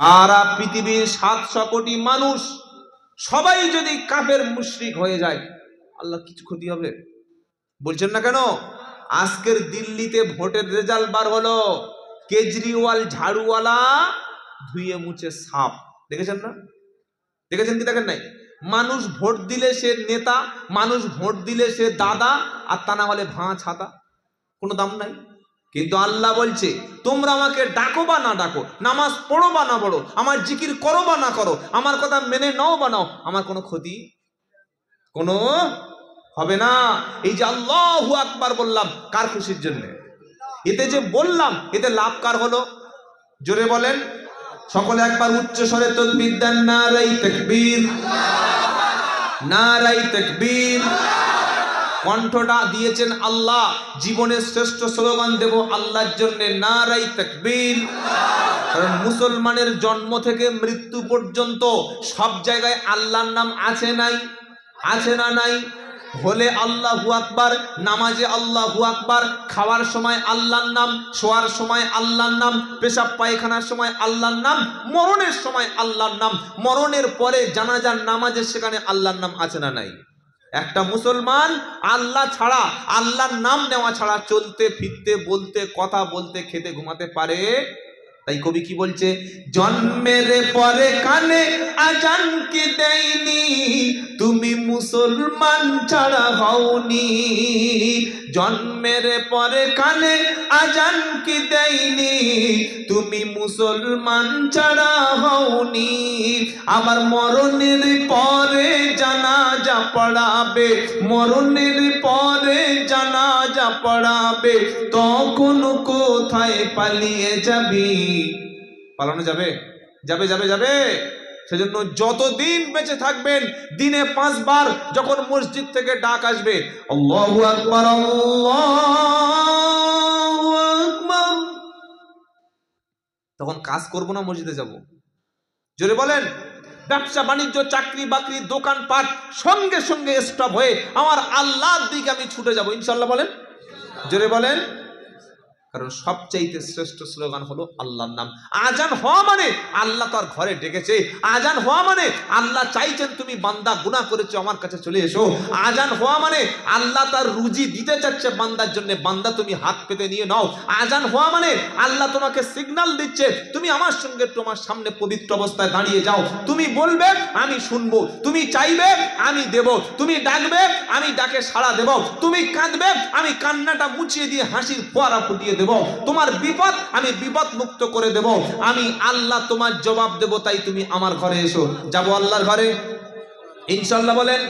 আর পৃথিবীর 700 কোটি মানুষ সবাই যদি কাফের মুশরিক হয়ে যায়, আল্লাহ কিছু ক্ষতি হবে? বলছেন না কেন? আজকের দিল্লিতে ভোটের রেজাল্ট বার হলো, কেজরিওয়াল ঝাড়ুওয়ালা ধুয়ে মুছে সাপ। দেখেছেন না? দেখেছেন কি দেখেন নাই? মানুষ ভোট দিলে সে নেতা, মানুষ ভোট দিলে সে দাদা, আর তা না হলে ভাঁ ছাতা, কোনো দাম নাই। কিন্তু আল্লাহ বলছে, তোমরা আমাকে ডাকো বা না ডাকো, নামাজ পড়ো বা না পড়ো, আমার জিকির করো বা না করো, আমার কথা মেনে নাও বা নাও, আমার কোনো ক্ষতি কোনো হবে না। এই যে আল্লাহু আকবার বললাম, কার খুশির জন্য? এতে যে বললাম, এতে লাভ কার হলো? জোরে বলেন সকলে একবার উচ্চ স্বরে তাকবীর দেন। নারায়ে তাকবীর, নারায়ে তাকবীর। কণ্ঠটা দিয়েছেন আল্লাহ, জীবনের শ্রেষ্ঠ স্লোগান দেব আল্লাহর জন্য, নারায়ে তাকবীর। কারণ মুসলমানের জন্ম থেকে মৃত্যু পর্যন্ত সব জায়গায় আল্লাহর নাম আছে নাই? আছে না নাই? হলে আল্লাহু আকবার, নামাজে আল্লাহু আকবার, খাওয়ার সময় আল্লাহর নাম, শোয়ার সময় আল্লাহর নাম, পেশাব পায়খানার সময় আল্লাহর নাম, মরণের সময় আল্লাহর নাম, মরণের পরে জানাজার নামাজে সেখানে আল্লাহর নাম আছে না নাই? একটা মুসলমান আল্লাহ ছাড়া, আল্লাহর নাম নেওয়া ছাড়া চলতে ফিরতে বলতে কথা বলতে খেতে ঘুমাতে পারে? তাই কবি কি বলছে? জন্মের পরে কানে আজান কি দেয়নি, তুমি মুসলমান ছাড়া হওনি। জন্মের পরে কানে আজান কি দেয়নি, তুমি মুসলমান ছাড়া হওনি। আবার মরণের পরে জানাজা পড়াবে, মরণের পরে জানাজা পড়াবে, তখন কোথায় পালিয়ে যাবি? পালানো যাবে? যাবে যাবে যাবে? সেজন্য যতদিন বেঁচে থাকবেন, দিনে 5 বার যখন মসজিদ থেকে ডাক আসবে, আল্লাহু আকবার, আল্লাহু আকবার, তখন কাজ করব না মসজিদে যাব? জোরে বলেন। ব্যবসা বাণিজ্য, চাকরি বাকরি, দোকানপাট সঙ্গে সঙ্গে স্টপ হয়ে আমার আল্লাহর দিকে আমি ছুটে যাব ইনশাআল্লাহ। বলেন, জোরে বলেন। কারণ সবচাইতে শ্রেষ্ঠ স্লোগান হলো আল্লাহর নাম। আজান হওয়া মানে আল্লাহ তার ঘরে ডেকেছে, আজান হওয়া মানে আল্লাহ চাইছেন তুমি বান্দা গুনাহ করেছো আমার কাছে চলে এসো। আজান হওয়া মানে আল্লাহ তার রুজি দিতে চাচ্ছে বান্দার জন্য, বান্দা তুমি হাত পেতে নিয়ে নাও। আজান হওয়া মানে আল্লাহ তোমাকে সিগন্যাল দিচ্ছে, তুমি আমার সঙ্গে তোমার সামনে পবিত্র অবস্থায় দাঁড়িয়ে যাও। তুমি বলবে আমি শুনবো, তুমি চাইবে আমি দেব, তুমি ডাকবে আমি ডাকে সাড়া দেব, তুমি কাঁদবে আমি কান্নাটা মুছিয়ে দিয়ে হাসির ফোয়ারা ফুটিয়ে দেব, তোমার বিপদ আমি বিপদ মুক্ত করে দেব। আমি আল্লাহ তোমার জবাব দেব, তাই তুমি আমার ঘরে এসো। যাবো আল্লাহর ঘরে ইনশাআল্লাহ। বলেন।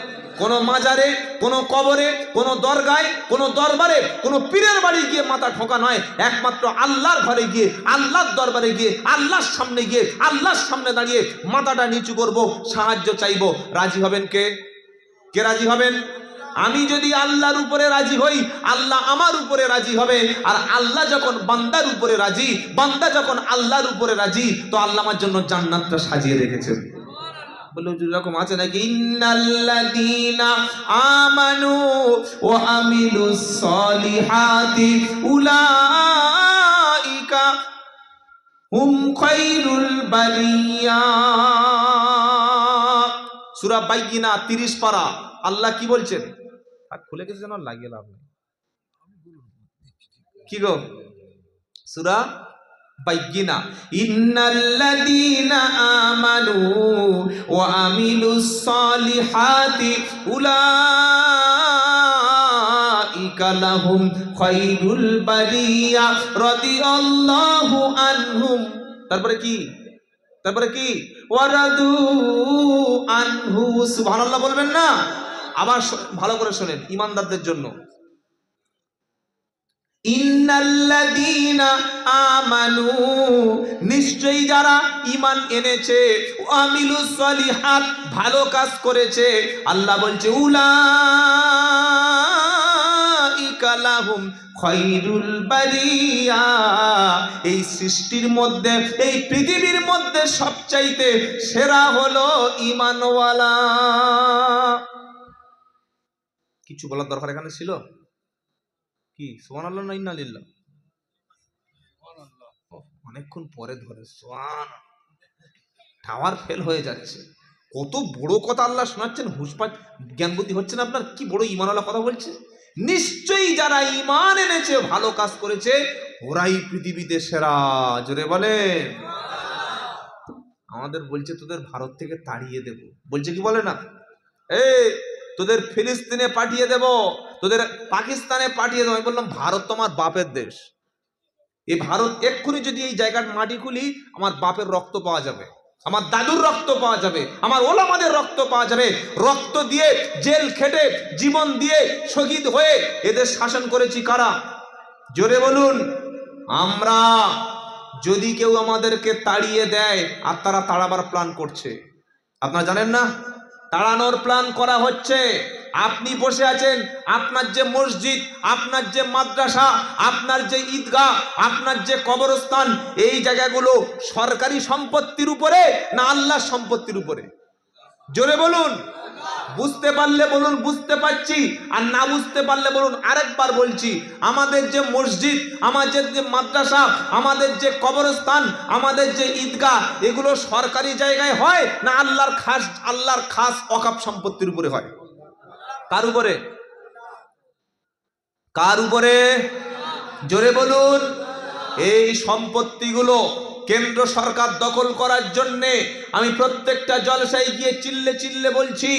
কোন মাজারে, কোন কবরে, কোন দরগায়, কোন দরবারে, কোন পীরের বাড়ি গিয়ে মাথা ঠোকা নয়, একমাত্র আল্লাহর ঘরে গিয়ে, আল্লাহর দরবারে গিয়ে, আল্লাহর সামনে গিয়ে, আল্লাহর সামনে দাঁড়িয়ে মাথাটা নিচু করব, সাহায্য চাইবো। রাজি হবেন কে? কে রাজি হবেন? আমি যদি আল্লাহর উপরে রাজি হই, আল্লাহ আমার উপরে রাজি হবে। আর আল্লাহ যখন বান্দার উপরে রাজি, বান্দা যখন আল্লাহর উপরে রাজি, তো আল্লাহ আমার জন্য জান্নাতটা সাজিয়ে রেখেছেন। বলে এরকম আছে নাকি? ইন্নাল্লাযীনা আমানু ওয়া আমিলুস সলিহাতি উলাইকা হুম খায়রুল বারিয়া। সূরা বাইয়িনা 30 পারা। আল্লাহ কি বলছেন? আর খুলে গেছে যেন লাগিয়ে লাভ নেই। কি গো? সূরা বাইয়িনা, ইন্নাল্লাযীনা আমানু ওয়া আমিলুস সলিহাতি উলাইকা লাহুম খায়রুল বারিয়া রাদিয়াল্লাহু আনহুম। তারপরে কি? তারপরে কি? ওয়ারাদু আনহু। সুবহানাল্লাহ বলবেন না? আবার ভালো করে শুনেন ঈমানদারদের জন্য। ইন্নাল্লাযীনা আমানু, নিশ্চয়ই যারা ঈমান এনেছে, আমিলুস সলিহাত, ভালো কাজ করেছে, আল্লাহ বলছে উলাইকা লাহুম খায়রুল বারিয়া, এই সৃষ্টির মধ্যে, এই পৃথিবীর মধ্যে সবচাইতে সেরা হলো ঈমানওয়ালা। কিছু বলার দরকার এখানে ছিল কি? সুবহানাল্লাহ না ইন্নালিল্লাহ? অনেকক্ষণ পরে ধরে সুবহান। টাওয়ার ফেল হয়ে যাচ্ছে। কত বড় কথা আল্লাহ শোনাচ্ছেন, হুঁশপাত জ্ঞান বুদ্ধি হচ্ছে না আপনার? কি বড় ঈমানওয়ালা কথা বলছে। নিশ্চয়ই যারা ঈমান এনেছে, ভালো কাজ করেছে, ওরাই পৃথিবীতে সেরা। জোরে বলেন। আমাদের বলছে তোদের ভারত থেকে তাড়িয়ে দেব, বলছে কি বলে না, এই তোদের ফিলিস্তিনে পাঠিয়ে দেব, তোদের পাকিস্তানে পাঠিয়ে দেবো। আমি বললাম ভারত তো আমার বাপের দেশ। এই ভারত এক্ষুনি যদি এই জায়গার মাটি খুলি, আমার বাপের রক্ত পাওয়া যাবে, আমার দাদুর রক্ত পাওয়া যাবে, আমার ওলামাদের রক্ত পাওয়া যাবে। রক্ত দিয়ে, জেল খেটে, জীবন দিয়ে, শহীদ হয়ে এদের শাসন করেছি কারা? জোরে বলুন। আমরা। যদি কেউ আমাদেরকে তাড়িয়ে দেয়, আর তারা তাড়াবার প্ল্যান করছে, আপনারা জানেন না? তাড়ানোর প্ল্যান করা হচ্ছে। আপনি বসে আছেন, আপনার যে মসজিদ, আপনার যে মাদ্রাসা, আপনার যে ঈদগাহ, আপনার যে কবরস্থান, এই জায়গাগুলো সরকারি সম্পত্তির উপরে না আল্লাহর সম্পত্তির উপরে? জোরে বলুন। বুঝতে পারলে বলুন বুঝতে পারছি, আর না বুঝতে পারলে বলুন আরেকবার বলছি। আমাদের যে মসজিদ, আমাদের যে মাদ্রাসা, আমাদের যে কবরস্থান, আমাদের যে ঈদগাহ, এগুলো সরকারি জায়গায় হয় না আল্লাহর খাস ওয়াকফ সম্পত্তির উপরে হয়? কার উপরে? কার উপরে? জোরে বলুন। এই সম্পত্তিগুলো কেন্দ্র সরকার দখল করার জন্যে আমি প্রত্যেকটা জলসায় গিয়ে চিল্লে চিল্লে বলছি,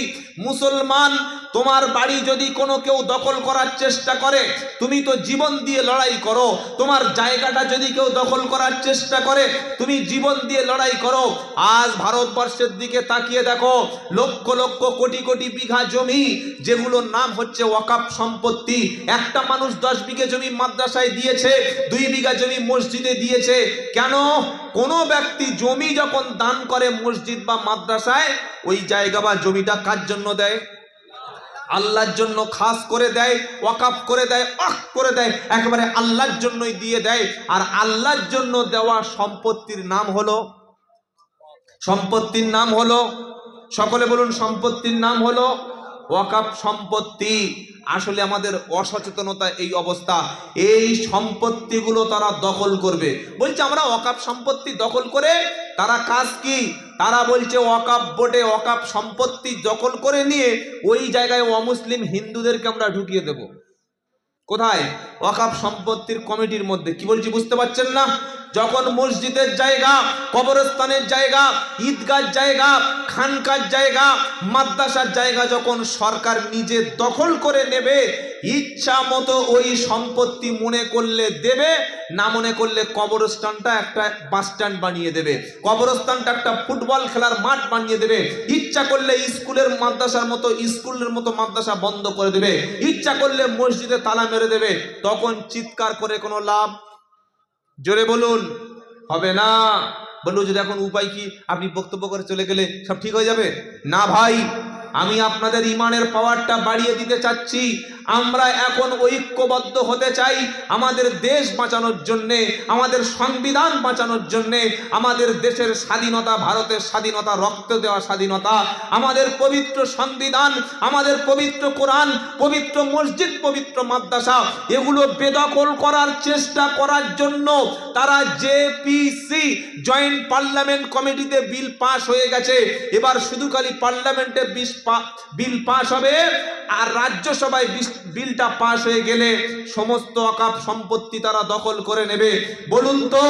মুসলমান, তোমার বাড়ি যদি কোনো কেউ দখল করার চেষ্টা করে, তুমি তো জীবন দিয়ে লড়াই করো। তোমার জায়গাটা যদি কেউ দখল করার চেষ্টা করে, তুমি জীবন দিয়ে লড়াই করো। আজ ভারতবর্ষের দিকে তাকিয়ে দেখো, লক্ষ লক্ষ কোটি কোটি বিঘা জমি, যেগুলোর নাম হচ্ছে ওয়াকফ সম্পত্তি। একটা মানুষ 10 বিঘা জমি মাদ্রাসায় দিয়েছে, 2 বিঘা জমি মসজিদে দিয়েছে। কেন? কোনো ব্যক্তি জমি যখন দান করে মসজিদ বা মাদ্রাসায়, ওই জায়গা বা জমিটা কার জন্য দেয়? আল্লাহর জন্য খাস করে দেয়, ওয়াকফ করে দেয়, ওয়াকফ করে দেয়, একেবারে আল্লাহর জন্যই দিয়ে দেয়। আর আল্লাহর জন্য দেওয়া সম্পত্তির নাম হলো, সম্পত্তির নাম হলো, সকলে বলুন, সম্পত্তির নাম হলো ওয়াকফ সম্পত্তি। আসলে আমাদের অসচেতনতা এই অবস্থা। এই সম্পত্তিগুলো তারা দখল করবে, বলছে আমরা ওয়াকফ সম্পত্তি দখল করে, তারা কাজ কি? তারা বলছে ওয়াকফ বোর্ডে ওয়াকফ সম্পত্তি দখল করে নিয়ে ওই জায়গায় অমুসলিম হিন্দুদেরকে আমরা ঢুকিয়ে দেব। কোথায়? ওয়াকফ সম্পত্তির কমিটির মধ্যে। কি বলছি বুঝতে পারছেন না? যখন মসজিদের জায়গা, কবরস্থানের জায়গা, ঈদগার জায়গা, খানকার জায়গা, মাদ্রাসার জায়গা যখন সরকার নিজে দখল করে নেবে, ইচ্ছা মতো ওই সম্পত্তি মনে করলে দেবে, না মনে করলে কবরস্থানটা একটা বাস স্ট্যান্ড বানিয়ে দেবে, কবরস্থানটা একটা ফুটবল খেলার মাঠ বানিয়ে দেবে, ইচ্ছা করলে স্কুলের মাদ্রাসার মতো স্কুলের মতো মাদ্রাসা বন্ধ করে দেবে, ইচ্ছা করলে মসজিদে তালা মেরে দেবে। তখন চিৎকার করে কোনো লাভ? জোরে বলুন। হবে না। বলুন যদি এখন উপায় কি? আপনি বক্তব্য করে চলে গেলে সব ঠিক হয়ে যাবে? না ভাই, আমি আপনাদের ইমানের পাওয়ারটা বাড়িয়ে দিতে চাচ্ছি। আমরা এখন ঐক্যবদ্ধ হতে চাই আমাদের দেশ বাঁচানোর জন্যে, আমাদের সংবিধান বাঁচানোর জন্যে, আমাদের দেশের স্বাধীনতা, ভারতের স্বাধীনতা, রক্ত দেওয়া স্বাধীনতা, আমাদের পবিত্র সংবিধান, আমাদের পবিত্র কোরআন, পবিত্র মসজিদ, পবিত্র মাদ্রাসা, এগুলো বেদখল করার চেষ্টা করার জন্য তারা জেপিসি, জয়েন্ট পার্লামেন্ট কমিটিতে বিল পাস হয়ে গেছে। এবার শুধু খালি পার্লামেন্টে বিল পাস হবে, আর রাজ্যসভায় বিলটা পাস হয়ে গেলে সমস্ত ওয়াকফ সম্পত্তি তারা দখল করে নেবে। বলুন তো,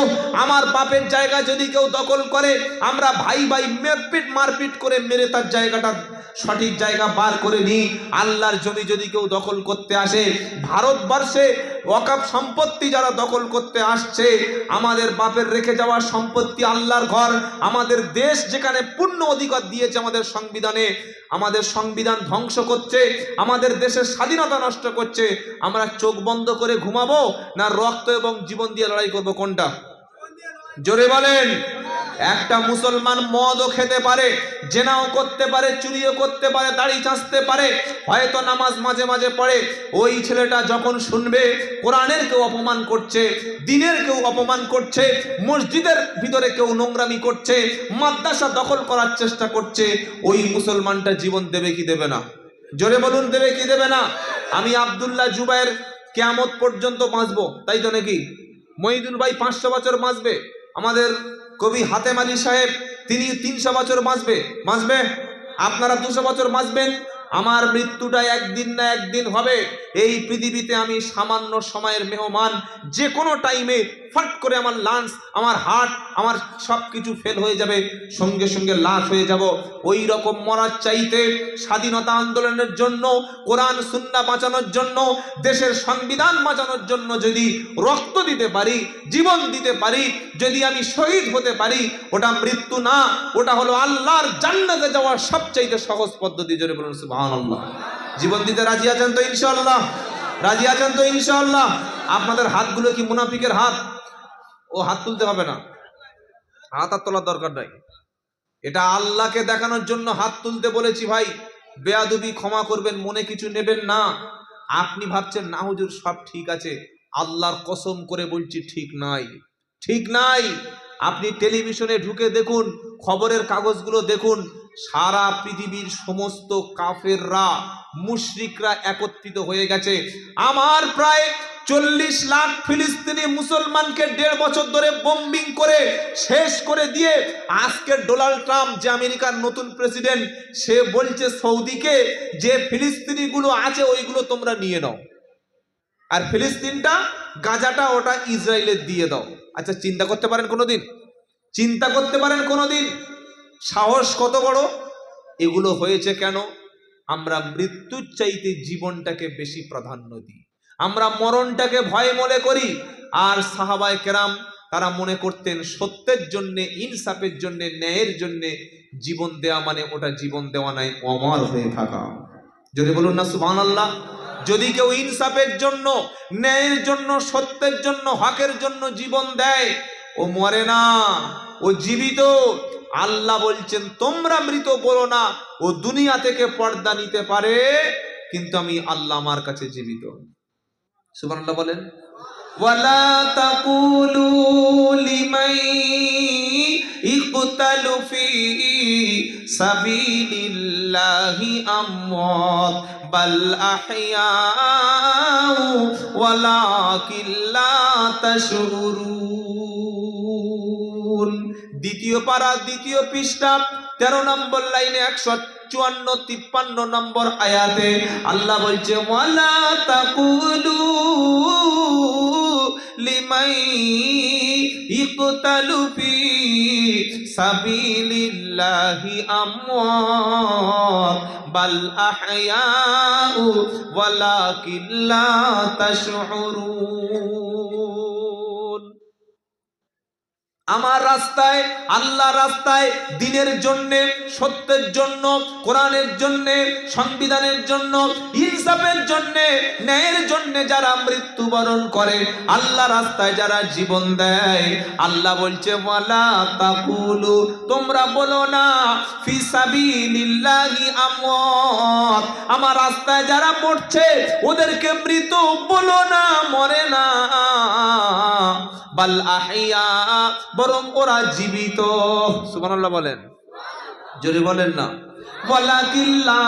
আমার বাপের জায়গা যদি কেউ দখল করে, আমরা ভাই ভাই মারপিট করে মেরে তার জায়গাটা সঠিক জায়গা বার করে নিই। আল্লাহর জমি যদি কেউ দখল করতে আসে, ভারতবর্ষে ওয়াকফ সম্পত্তি যারা দখল করতে আসছে, আমাদের বাপের রেখে যাওয়া সম্পত্তি, আল্লাহর ঘর, আমাদের দেশ যেখানে পূর্ণ অধিকার দিয়েছে আমাদের সংবিধানে, আমাদের সংবিধান ধ্বংস করছে, আমাদের দেশের স্বাধীনতা নষ্ট করছে। আমরা চোখ বন্ধ করে ঘুমাবো না রক্ত এবং জীবন দিয়ে লড়াই করবো? কোনটা? জোরে বলেন। একটা মুসলমান মদও খেতে পারে, জেনাও করতে পারে, চুরিও করতে পারে, দাড়ি চাঁচতে পারে, হয়তো নামাজ মাঝে মাঝে পড়ে। ওই ছেলেটা যখন শুনবে কোরআনের কেউ অপমান করছে, দ্বীনের কেউ অপমান করছে, মসজিদের ভিতরে কেউ নোংরামি করছে, মাদ্রাসা দখল করার চেষ্টা করছে, ওই মুসলমানটা জীবন দেবে কি দেবে না? জোরে বলুন, দেবে কি দেবে না? আমি আব্দুল্লাহ জুবায়ের কিয়ামত পর্যন্ত বাঁচবো, তাই তো নাকি? মহিদুল ভাই 500 বছর বাঁচবে। আমাদের কবি হাতেম আলী সাহেব তিনি 300 বছর বাঁচবে, আপনারা 200 বছর বাঁচবেন। আমার মৃত্যুটা একদিন না একদিন হবে। এই পৃথিবীতে আমি সামান্য সময়ের মেহমান, যে কোনো টাইমে ফট করে আমার লাঞ্চ, আমার হার্ট, আমার সব কিছু ফেল হয়ে যাবে, সঙ্গে সঙ্গে লাশ হয়ে যাব। ওই রকম মরার চাইতে স্বাধীনতা আন্দোলনের জন্য, কোরআন সুন্নাহ বাঁচানোর জন্য, দেশের সংবিধান বাঁচানোর জন্য যদি রক্ত দিতে পারি, জীবন দিতে পারি, যদি আমি শহীদ হতে পারি, ওটা মৃত্যু না, ওটা হলো আল্লাহর জান্নাতে যাওয়ার সবচাইতে সহজ পদ্ধতি। জোরে বলুন সুবহানাল্লাহ। জীবন দিতে রাজি আছেন তো ইনশাআল্লাহ? রাজি আছেন তো ইনশাআল্লাহ? আপনাদের হাতগুলো কি মুনাফিকের হাত? ও হাত তুলতে হবে না, হাত আর তোলার দরকার নাই। এটা আল্লাহকে দেখানোর জন্য হাত তুলতে বলেছি ভাই। বেয়াদবি ক্ষমা করবেন, মনে কিছু নেবেন না। আপনি ভাবছেন না হুজুর সব ঠিক আছে, আল্লাহর কসম করে বলছি ঠিক নাই, ঠিক নাই। আপনি টেলিভিশনে ঢুকে দেখুন, খবরের কাগজগুলো দেখুন, সারা পৃথিবীর সমস্ত কাফেররা, মুশরিকরা একত্রিত হয়ে গেছে। আমার প্রায় 40 লাখ ফিলিস্তিনি মুসলমানকে 1.5 বছর ধরে বোম্বিং করে শেষ করে দিয়ে আজকে ডোনাল্ড ট্রাম্প, যে আমেরিকার নতুন প্রেসিডেন্ট, সে বলছে সৌদিকে যে ফিলিস্তিনিগুলো আছে ওইগুলো তোমরা নিয়ে নাও, আর ফিলিস্তিনটা, গাজাটা, ওটা ইসরায়েলের দিয়ে দাও। আচ্ছা, চিন্তা করতে পারেন কোনোদিন? চিন্তা করতে পারেন কোনোদিন? সাহস কত বড়! এগুলো হয়েছে কেন? আমরা মৃত্যুর চাইতে জীবনটাকে বেশি প্রাধান্য দিই, আমরা মরণটাকে ভয় মনে করি। আর সাহাবায়ে কেরাম তারা মনে করতেন সত্যের জন্য, ইনসাফের জন্য, ন্যায়ের জন্য জীবন দেওয়া মানে ওটা জীবন দেওয়া নয়, অমর হয়ে থাকা। যদি বলুন না সুবহানাল্লাহ। যদি কেউ ইনসাফের জন্য, ন্যায়ের জন্য, সত্যের জন্য, হকের জন্য জীবন দেয়, ও মরে না, ও জীবিত। আল্লাহ বলছেন তোমরা মৃত বলো না, ও দুনিয়া থেকে পর্দা নিতে পারে, কিন্তু আমি আল্লাহ আমার কাছে জীবিত। সুবহানাল্লাহ বলেন। ওয়ালা তাকুলু লিমান ইকতালু ফি সাবিলিল্লাহি আমওয়াত বাল আহইয়াউ ওয়ালাকিন লা তাশউরুন। দ্বিতীয় পারা, দ্বিতীয় পৃষ্ঠা, 13 নম্বর লাইনে 154-53 নম্বর আয়াতে আল্লাহ বলছে ওয়ালা তাকুলু লিমান ইকতালু ফি সাবিলিল্লাহি আমওয়াত বাল আহইয়াউ ওয়ালাকিন লা তাশউরুন। আমার রাস্তায়, আল্লাহ রাস্তায়, দিনের জন্য, সত্যের জন্য, কোরআনের জন্য, সংবিধানের জন্য, ইনসাফের জন্য, ন্যায়ের জন্য যারা মৃত্যুবরণ করে, আল্লাহ রাস্তায় যারা জীবন দেয়, আল্লাহ বলছে ওয়ালা তাকুলু, তোমরা বলো না ফি সাবিলিল্লাহি আমওয়াত, আমার রাস্তায় যারা মরছে ওদেরকে মৃত বলো না, মরে না, বাল আহইয়া, বরং ওরা জীবিত। সুবহানাল্লাহ বলেন, জোরে বলেন না। ওয়ালাকিন লা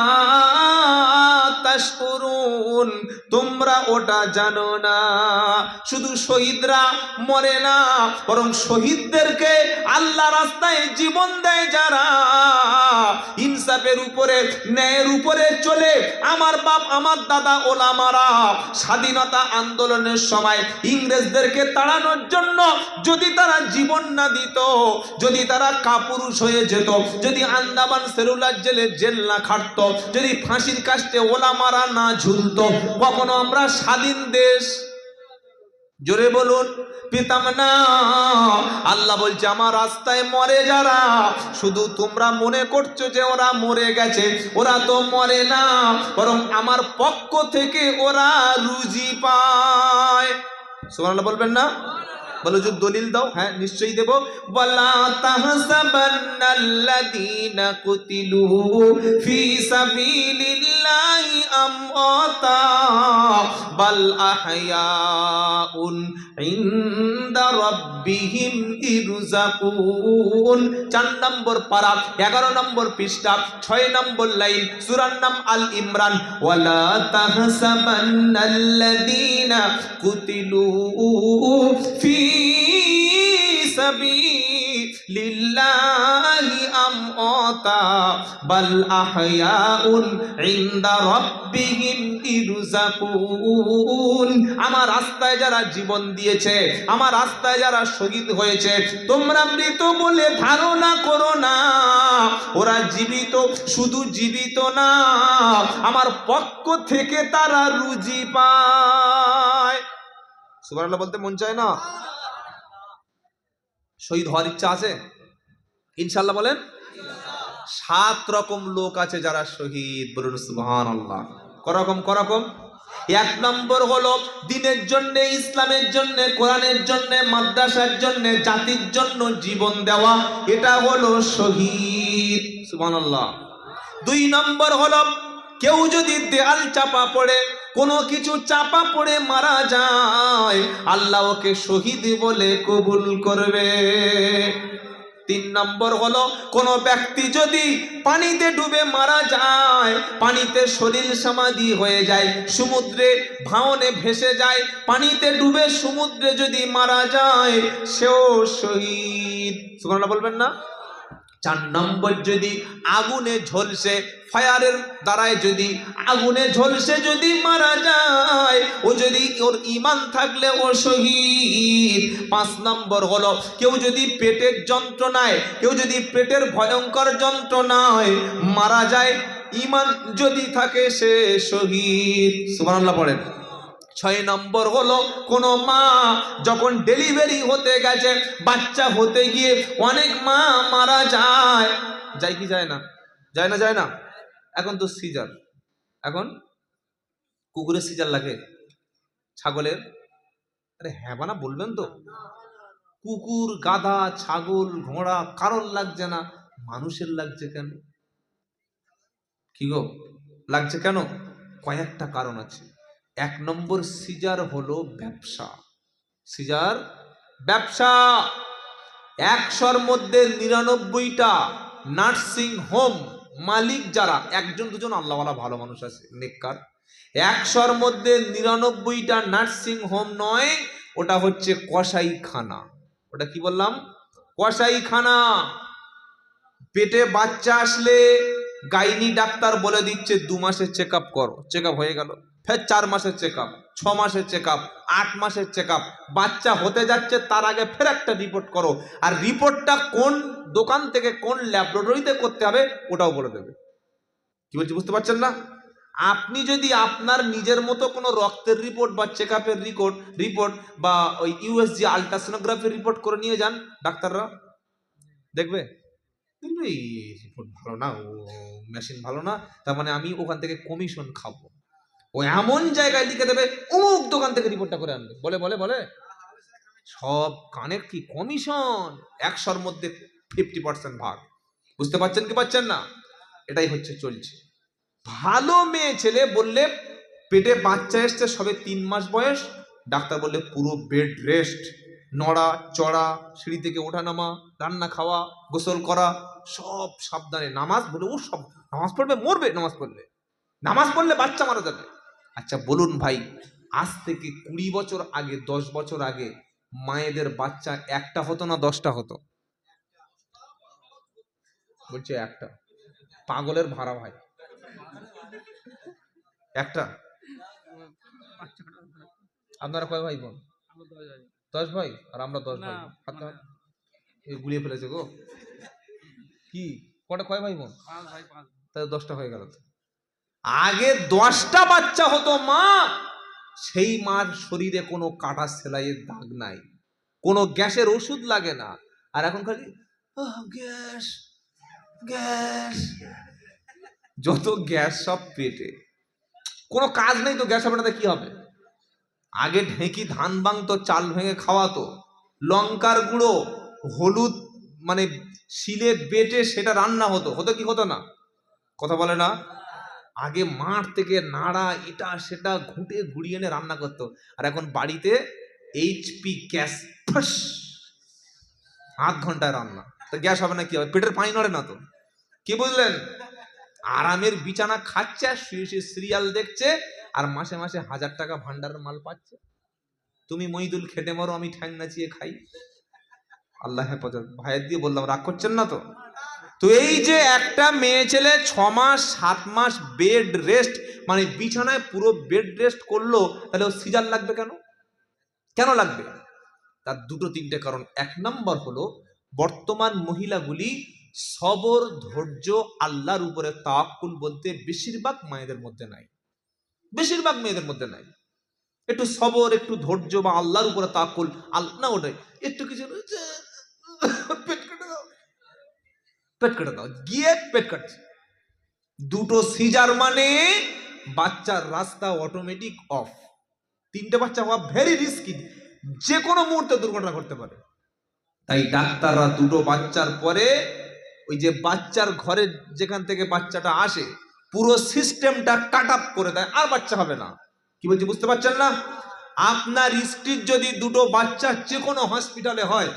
তাশকুরুন, তোমরা ওটা জানো না। শুধু শহীদরা মরে না, বরং শহীদদেরকে আল্লাহ রাস্তায় জীবন দেয় যারা, ইনসাফের উপরে, ন্যায়ের উপরে চলে। আমার বাপ, আমার দাদা ওলামারা স্বাধীনতা আন্দোলনের সময় ইংরেজদেরকে তাড়ানোর জন্য যদি তারা জীবন না দিত, যদি তারা কাপুরুষ হয়ে যেত, যদি আন্দামান সেলুলার জেলে জেল না খাটত, যদি ফাঁসির কাস্টে ওলামারা না ঝুলত, কখনো আমরা স্বাধীন দেশ, জোরে বলুন, পেতাম না। আল্লাহ বলছে আমার রাস্তায় মরে যারা, শুধু তোমরা মনে করছো যে ওরা মরে গেছে, ওরা তো মরে না, বরং আমার পক্ষ থেকে ওরা রুজি পায়। সুবহানাল্লাহ বলবেন না? বলো যে দলিল দাও। হ্যাঁ, নিশ্চয়ই দেব। ওয়ালা তাহসাবান্নাল্লাযীনা কুতিলু ফি সাবিলিল্লাহি আমওয়াতা বাল আহইয়াউন ইনদা রাব্বিহিম ইরযাকুন। 4 নম্বর পারা, 11 নম্বর পৃষ্ঠা, 6 নম্বর লাইন, সূরার নাম আল ইমরান। ওয়ালা তাহসাবান্নাল্লাযীনা কুতিলু ফি লিল্লাহি আমওয়াতা বাল আহইয়াউন ইনদা রাব্বিহিম ইরযাকুন। আমার রাস্তায় যারা জীবন দিয়েছে, আমার রাস্তায় যারা শহীদ হয়েছে, তোমরা মৃত বলে ধারণা করো না, ওরা জীবিত। শুধু জীবিত না, আমার পক্ষ থেকে তারা রুজি পায়। সুবহানাল্লাহ বলতে মন চায় না? শহীদ হওয়ার ইচ্ছা আছে ইনশাআল্লাহ? বলেন। 7 রকম লোক আছে যারা শহীদ, বলুন সুবহানাল্লাহ। করকম 1 নম্বর হলো দ্বীনের জন্য, ইসলামের জন্য, কোরআনের জন্য, মাদ্রাসার জন্য, জাতির জন্য জীবন দেওয়া, এটা হলো শহীদ। সুবহানাল্লাহ। 2 নম্বর হলো কেউ যদি দেয়াল চাপা পড়ে, কোনো কিছু চাপা পড়ে মারা যায়, আল্লাহ ওকে শহীদ বলে কবুল করবে। 3 নম্বর হলো কোন ব্যক্তি যদি পানিতে ডুবে মারা যায়, পানিতে শরীর সমাধি হয়ে যায়, সমুদ্রে ভাঙনে ভেসে যায়, পানিতে ডুবে সমুদ্রে যদি মারা যায়, সেও শহীদ। সুবহানাল্লাহ বলবেন না? 4 নম্বর যদি আগুনে ঝলসে, ফায়ারের দ্বারায় যদি আগুনে ঝলসে যদি মারা যায়, ও যদি ওর ঈমান থাকলে ও শহীদ। 5 নম্বর হলো কেউ যদি পেটের যন্ত্রণায়, কেউ যদি পেটের ভয়ঙ্কর যন্ত্রণায় মারা যায়, ঈমান যদি থাকে সে শহীদ। সুবহানাল্লাহ পড়েন। 6 নম্বর হলো কোন মা যখন ডেলিভারি হতে গেছে, বাচ্চা হতে গিয়ে অনেক মা মারা যায়। যায় কি যায় না? যায় না। এখন তো সিজার, এখন কুকুরের সিজার লাগে, ছাগলের। আরে হ্যাঁ বানা বলবেন তো? কুকুর, গাধা, ছাগল, ঘোড়া কারণ লাগছে না, মানুষের লাগছে কেন? কি গো লাগছে কেন? কয়েকটা কারণ আছে। 1 নম্বর সিজার হলো ব্যবসা। সিজার ব্যবসা। 100-র মধ্যে 99টা নার্সিং হোম মালিক যারা, 1-2জন আল্লাহওয়ালা ভালো মানুষ আছে, নেককার। 100-র মধ্যে 99টা নার্সিং হোম নয়, ওটা হচ্ছে কসাইখানা। ওটা কি বললাম? কসাইখানা। পেটে বাচ্চা আসলে গাইনি ডাক্তার বলে দিচ্ছে 2 মাসের চেক আপ করো, চেক আপ হয়ে গেল। ফের 4 মাসের চেক আপ, 6 মাসের চেক আপ, 8 মাসের চেক আপ। বাচ্চা হতে যাচ্ছে তার আগে ফের একটা রিপোর্ট করো, আর রিপোর্টটা কোন দোকান থেকে কোন ল্যাবরেটরিতে করতে হবে ওটাও বলে দেবে। কি বলছি বুঝতে পারছেন না? আপনি যদি আপনার নিজের মতো কোনো রক্তের রিপোর্ট বা চেক আপের রিপোর্ট বা ওই ইউএসজি আলট্রাসোনোগ্রাফির রিপোর্ট করে নিয়ে যান, ডাক্তাররা দেখবে কিন্তু এই রিপোর্ট ভালো না, ও মেশিন ভালো না, তার মানে আমি ওখান থেকে কমিশন খাবো। ও এমন জায়গায় লিখে দেবে অমুক দোকান থেকে রিপোর্টটা করে আনবে, বলে সব কানের কি কমিশন। 100-র মধ্যে 50% ভাগ। বুঝতে পারছেন কি পাচ্ছেন না? এটাই হচ্ছে চলছে। ভালো মেয়ে ছেলে বললে পেটে বাচ্চা এসছে সবে 3 মাস বয়স, ডাক্তার বললে পুরো বেড রেস্ট, নড়া চড়া, সিঁড়ি থেকে ওঠা নামা, রান্না খাওয়া, গোসল করা সব সাবধানে। নামাজ বলে ও সব নামাজ পড়বে মরবে, নামাজ পড়লে বাচ্চা মারা যাবে। আচ্ছা বলুন ভাই, আজ থেকে 20 বছর আগে, 10 বছর আগে মায়েদের বাচ্চা 1টা হতো না 10টা হতো? বলছে 1টা। পাগলের ভাড়া ভাই, 1টা। আপনারা কয় ভাই বোন? 10 ভাই। আর আমরা 10 ভাই। গুলিয়ে ফেলেছে গো। কি কটা কয় ভাই বোন? 5 ভাই 5। তাহলে 10টা হয়ে গেল। আগে 10টা বাচ্চা হতো মা, সেই মার শরীরে কোনো কাটা সেলাইয়ের দাগ নাই, কোনো গ্যাসের ওষুধ লাগে না। আর এখন খালি গ্যাস গ্যাস, যত গ্যাস সব পেটে, কোনো কাজ নেই তো গ্যাস হবে না, কি হবে? আগে ঢেঁকি ধান ভাঙতো, চাল ভেঙে খাওয়াতো, লঙ্কার গুঁড়ো হলুদ মানে শিলে বেটে সেটা রান্না হতো কি হতো না? কথা বলে না? আগে মাঠ থেকে নাড়া এটা সেটা ঘুটে ঘুরিয়ে এনে রান্না করতো। আর এখন বাড়িতে এইচপি গ্যাস, আধ ঘন্টায় রান্না। তো গ্যাস হবে না কি হবে? পেটের পানি নড়ে না তো। কি বুঝলেন? আরামের বিছানা খাচ্ছে, আর শুয়ে শুয়ে সিরিয়াল দেখছে, আর মাসে মাসে 1000 টাকা ভান্ডারের মাল পাচ্ছে। তুমি মইদুল খেটে মরো, আমি ঠ্যাং নাচিয়ে খাই। আল্লাহ হেফাজত। ভাইয়ের দিয়ে বললাম, রাগ করছেন না তো? তো এই যে একটা মেয়ে ছেলে 6 মাস 7 মাস বেড রেস্ট, মানে বিছানায় পুরো বেড রেস্ট করলো, তাহলে ও সিজার লাগবে কেন? কেন লাগবে? তার দুটো তিনটে কারণ। 1 নম্বর হলো, বর্তমান মহিলাগুলি সবর, ধৈর্য, আল্লাহর উপরে তাওয়াক্কুল বলতে বেশিরভাগ মায়েদের মধ্যে নাই। বেশিরভাগ মেয়েদের মধ্যে নাই। একটু সবর, একটু ধৈর্য বা আল্লাহর উপরে তাওয়াক্কুল, আল্লাহ না, ওটাই একটু কিছু পেট কেটে দাও, পেট কেটে দাও, গিয়ে পেট কাটছে। দুটো সিজার মানে বাচ্চার রাস্তা অটোমেটিক অফ। 3টে বাচ্চা হওয়া ভেরি রিস্কি, যে কোনো মুহূর্তে দুর্ঘটনা ঘটতে পারে। তাই ডাক্তাররা দুটো বাচ্চার পরে ওই যে বাচ্চার ঘরে যেখান থেকে বাচ্চাটা আসে পুরো সিস্টেমটা কাট আপ করে দেয়, আর বাচ্চা হবে না। কি বলছি বুঝতে পারছেন না? আপনার স্ত্রীর যদি দুটো বাচ্চা যে কোনো হসপিটালে হয়,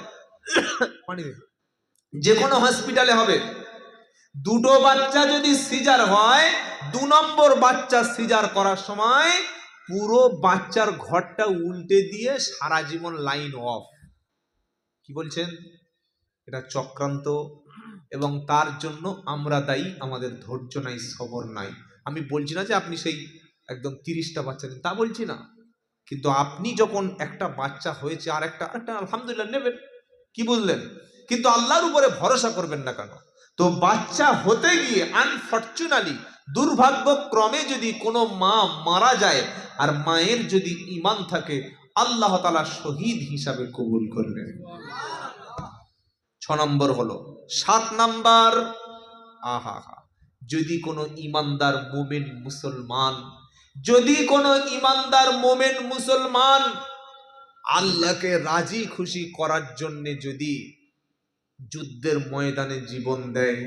যে কোনো হসপিটালে হবে, দুটো বাচ্চা যদি সিজার হয়, 2 নম্বর বাচ্চা সিজার করার সময় পুরো বাচ্চার ঘরটা উল্টে দিয়ে সারা জীবন লাইন অফ। কি বলছেন? এটা চক্রান্ত, এবং তার জন্য আমরা দায়ী। আমাদের ধৈর্য নাই, সবর নাই। আমি বলছি না যে আপনি সেই একদম 30টা বাচ্চা নেন, তা বলছি না, কিন্তু আপনি যখন একটা বাচ্চা হয়েছে আর একটা আলহামদুলিল্লাহ নেবেন, কি বুঝলেন? কিন্তু আল্লাহর উপরে ভরসা করবেন না কেন? তো বাচ্চা হতে গিয়ে আনফরচুনালি, দুর্ভাগ্যক্রমে যদি কোনো মা মারা যায় আর মায়ের যদি ঈমান থাকে, আল্লাহ তাআলা শহীদ হিসাবে কবুল করবেন। 6 নম্বর হলো। 7 নম্বর, আহা, যদি কোনো ঈমানদার মুমিন মুসলমান, যদি কোনো ঈমানদার মুমিন মুসলমান আল্লাহকে রাজি খুশি করার জন্য যদি যুদ্ধের ময়দানে জীবন দেয়,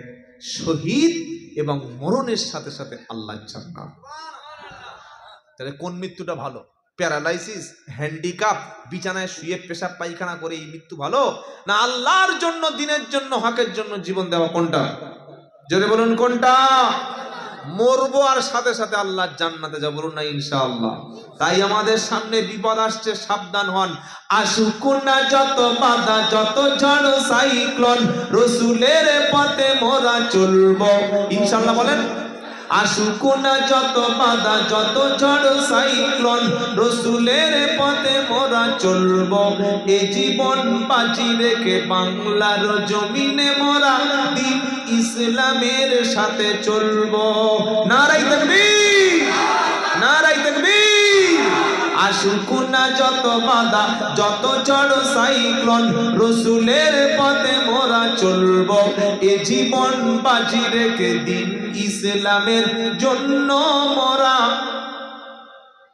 শহীদ এবং মরণের সাথে সাথে আল্লাহ জান্নাত। তাহলে কোন মৃত্যুটা ভালো? প্যারালাইসিস, হ্যান্ডিক্যাপ, বিছানায় শুয়ে পেশাব পায়খানা করে এই মৃত্যু ভালো, না আল্লাহর জন্য, দিনের জন্য, হকের জন্য জীবন দেওয়া কোনটা? জোরে বলুন কোনটা? মরবো আর সাথে সাথে আল্লাহ জান্নাতে যাব, বলুন না ইনশাআল্লাহ। তাই আমাদের সামনে বিপদ আসছে, সাবধান হন। আসুক না যত বাধা, যত ঝড় সাইক্লোন, রসুলের পথে মোরা চলবো ইনশাআল্লাহ। বলেন, আসুক না যত বাধা, যত ঝড় সাইক্লোন, রসুলের পথে মোরা চলবো। এ জীবন বাজি রেখে বাংলার জমিনে মোরা দিন ইসলামের সাথে চলবো। নারায়ে তাকবীর, নারায়ে তাকবীর। আসুক না যত বাধা, যত ঝড় সাইক্লোন, রসুলের পথে মোরা চলবো। এ জীবন বাজি রেখে দিন ইসলামের জন্য মোরা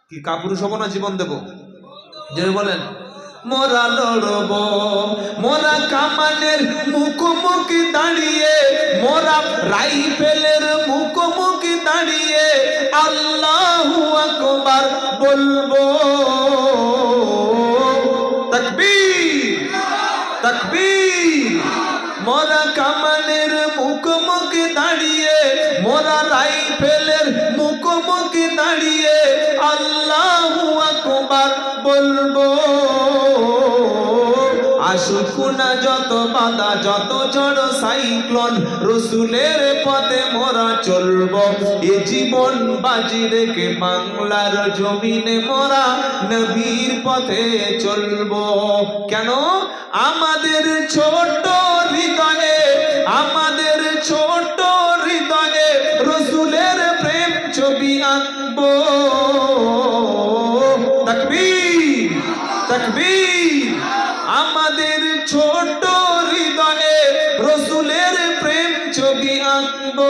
কি কাপুরুষ হব না, জীবন দেব? যে বলেন, মোরা লড়বো, মোরা কামানের মুখোমুখি দাঁড়িয়ে, মোরা রাইফেলের মুখোমুখি দাঁড়িয়ে আল্লাহু আকবার বলবো। তাকবীর, তাকবীর। মোরা কামানের মুখোমুখি দাঁড়িয়ে, মোরা রাইফেলের মুখোমুখি দাঁড়িয়ে আল্লাহু আকবার বলবো। আসুক না যত বাধা, যত ঝড় সাইক্লোন, রসুলের পথে মোরা চলবো। এ জীবন বাজি রেখে বাংলার জমিনে মোরা নবীর পথে চলবো। কেন? আমাদের ছোট হৃদয়ে, আমাদের ছোট হৃদয়ে রসুলের প্রেম ছবি আঁকবো। তাকবীর, তাকবীর। আমাদের ছোট হৃদয়ে রসুলের প্রেম ছবি আঁকবো।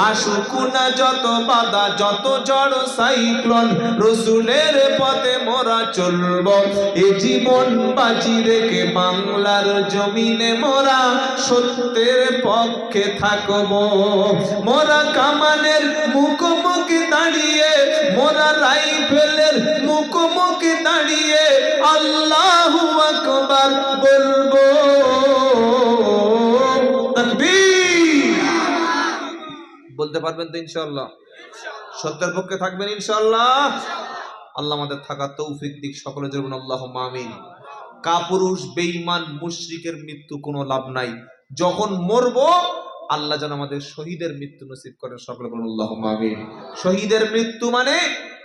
আসুক না যত বাধা, যত ঝড় সাইক্লোন, রসুলের পথে মোরা চলবো। এ জীবন বাজি রেখে বাংলার জমিনে মোরা সত্যের পক্ষে থাকবো। মোরা কামানের মুখোমুখি দাঁড়িয়ে, মোরা রাইফেলের মুখোমুখি দাঁড়িয়ে আল্লাহু আকবার বলবো। তাকবীর। বলতে পারবেন তো ইনশাআল্লাহ? সত্যের পক্ষে থাকবেন ইনশাআল্লাহ। আল্লাহ আমাদের থাকার তৌফিক দিক। সকলে জরুন আল্লাহুম্মা আমিন। কাপুরুষ বেঈমান মুশরিকের মৃত্যু কোনো লাভ নাই। যখন মরবো আল্লাহ যেন আমাদের শহীদের মৃত্যু নসিব করেন, সকলে বলুন আল্লাহুম্মা আমিন। শহীদের মৃত্যু মানে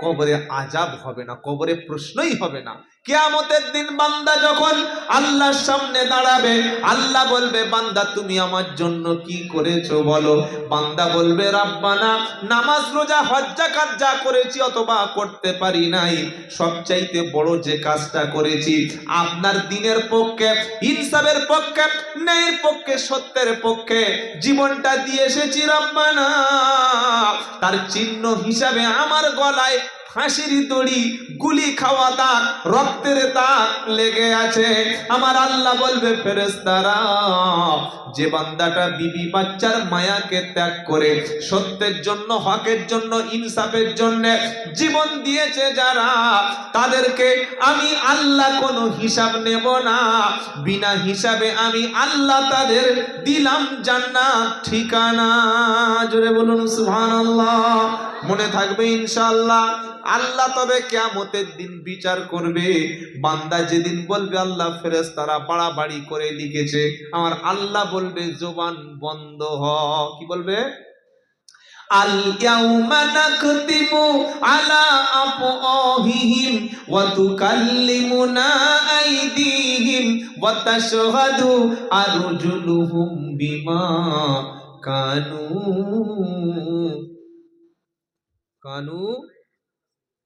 কবরে আযাব হবে না, কবরে প্রশ্নই হবে না। কিয়ামতের দিন বান্দা যখন আল্লাহর সামনে দাঁড়াবে, আল্লাহ বলবে বান্দা তুমি আমার জন্য কি করেছো বলো। বান্দা বলবে রাব্বানা, নামাজ রোজা হজ যাকাত যা করেছি অথবা করতে পারি নাই, সবচাইতে বড় যে কাজটা করেছি আপনার দ্বীনের পক্ষে, ইনসাফের পক্ষে, ন্যায়ের পক্ষে, সত্যের পক্ষে জীবনটা দিয়ে এসেছি রাব্বানা। তার চিহ্ন হিসাবে আমার গলায় ফাঁসির দড়ি, গুলি খাওয়া দাগ, রক্তের দাগ লেগে আছে। আমার আল্লাহ বলবে ফেরেশতারা, যে বান্দাটা বিবি বাচ্চার মায়াকে ত্যাগ করে সত্যের জন্য, হকের জন্য, ইনসাফের জন্য জীবন দিয়েছে যারা, তাদেরকে আমি আল্লাহ কোনো হিসাব নেব না, বিনা হিসাবে আমি আল্লাহ তাদের দিলাম জান্নাত ঠিকানা। জোরে বলুন সুবহানাল্লাহ। মনে থাকবে ইনশাআল্লাহ। আল্লাহ তবে কিয়ামতের দিন বিচার করবে। বান্দা যেদিন বলবে আল্লাহ ফেরেশতারা বাড়াবাড়ি করে লিখেছে, আমার আল্লাহ বলবে জবান বন্ধ হ। কি বলবে? আল ইয়াউমা নাকতিমু আলা আফওয়াহিহিম ওয়া তুকাল্লিমুনা আইদিহিম ওয়া তাশহাদু আরজুলুহুম বিমা কানু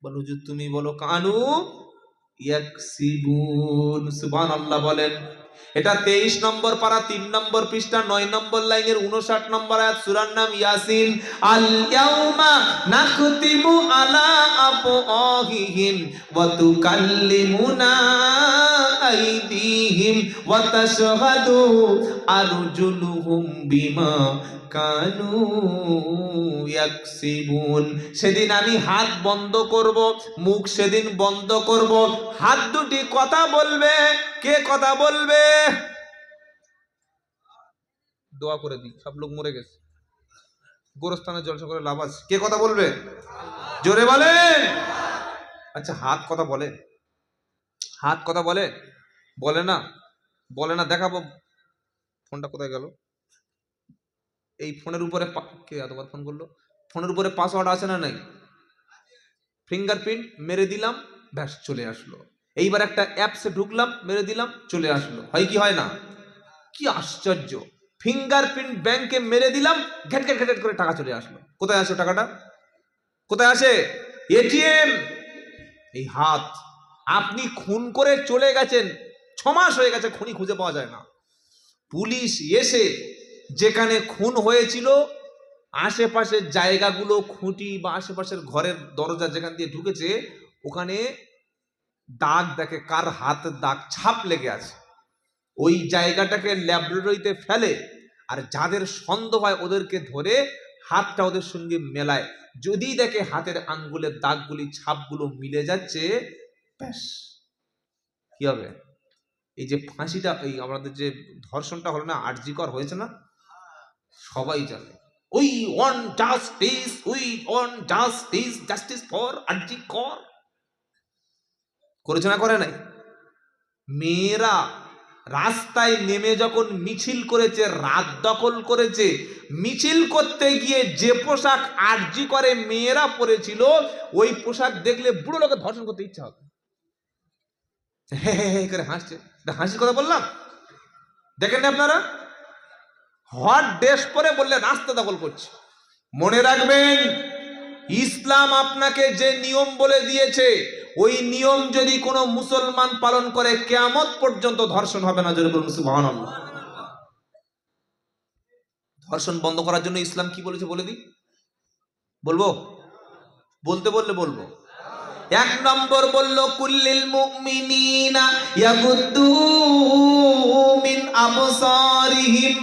বলো যে তুমি বলো কানু ইয়াকসিবুন। সুবহানাল্লাহ বলেন। এটা 23 নম্বর পারা 3 নম্বর পৃষ্ঠা 9 নম্বর লাইনের 59 নম্বর আয়াত, সূরার নাম ইয়াসিন। আল ইয়াউমা নাকতিমু আলা আফওয়াহিহিম ওয়া তুকাল্লিমুনা আইদিহিম ওয়া তাশহাদু আরজুলুহুম বিমা কানু ইয়াকসিবুন। সেদিন আমি হাত বন্ধ করব, মুখ সেদিন বন্ধ করব, হাত দুটি কথা বলবে। কে কথা বলবে? দোয়া করে দিই, সব লোক মরে গেছে, গোরস্থানে জলসা করে লাভ আছে। কে কথা বলবে? জোরে বলেন। আচ্ছা, হাত কথা বলে? হাত কথা বলে? বলে না? বলে না, দেখাবো। ফোনটা কোথায় গেল? এই ফোনের উপরে কে এতবার ফোন করলো? ফোনের উপরে পাসওয়ার্ড আছে না নাই? ফিঙ্গারপ্রিন্ট মেরে দিলাম, ব্যাস চলে আসলো। এইবার একটা অ্যাপসে ঢুকলাম, মেরে দিলাম, চলে আসলো। হয় কি হয় না? কি আশ্চর্য! ফিঙ্গারপ্রিন্ট ব্যাংকে মেরে দিলাম, ঘেট ঘেট ঘেট করে টাকা চলে আসলো। কোথায় আসে টাকাটা? কোথায় আসে? এটিএম। এই হাত। আপনি খুন করে চলে গেছেন, 6 মাস হয়ে গেছে, খুনি খুঁজে পাওয়া যায় না। পুলিশ এসে যেখানে খুন হয়েছিল আশেপাশের জায়গাগুলো, খুঁটি বা আশেপাশের ঘরের দরজা যেখান দিয়ে ঢুকেছে, ওখানে দাগ দেখে, কার হাতের দাগ, ছাপ লেগে আছে। ওই জায়গাটাকে ল্যাবরেটরিতে ফেলে, আর যাদের সন্দেহ হয় ওদেরকে ধরে হাতটা ওদের সঙ্গে মেলায়। যদি দেখে হাতের আঙ্গুলের দাগগুলি, ছাপগুলো মিলে যাচ্ছে, ব্যাস কি হবে? এই যে ফাঁসিটা, এই আমাদের যে ধর্ষণটা হলো না, আরজিকর হয়েছে না, সবাই জানে। We want justice, we want justice, justice for RG Kar. করেছে না করে নাই? মেয়েরা রাস্তায় নেমে যখন মিছিল করেছে, রাত দখল করেছে, মিছিল করতে গিয়ে যে পোশাক আরজিকরে মেয়েরা পরেছিল, ওই পোশাক দেখলে বুড়ো লোকের ধর্ষণ করতে ইচ্ছা হবে। হে হে হে করে হাসছে। হাসির কথা বললাম, দেখেন না আপনারা? হট ড্রেস পরে বললে রাস্তা দখল করছে। মনে রাখবেন, ইসলাম আপনাকে যে নিয়ম বলে দিয়েছে, ওই নিয়ম যদি কোনো মুসলমান পালন করে, কিয়ামত পর্যন্ত ধর্ষণ হবে না। জোরে বলুন সুবহানাল্লাহ। ধর্ষণ বন্ধ করার জন্য ইসলাম কি বলেছে বলে দিই? বলবো? বলতে বললে বলবো। 1 নম্বর বললো কুল্লিল মুমিনিনা ইয়াগুদ্দু মিন আবসারিহিম।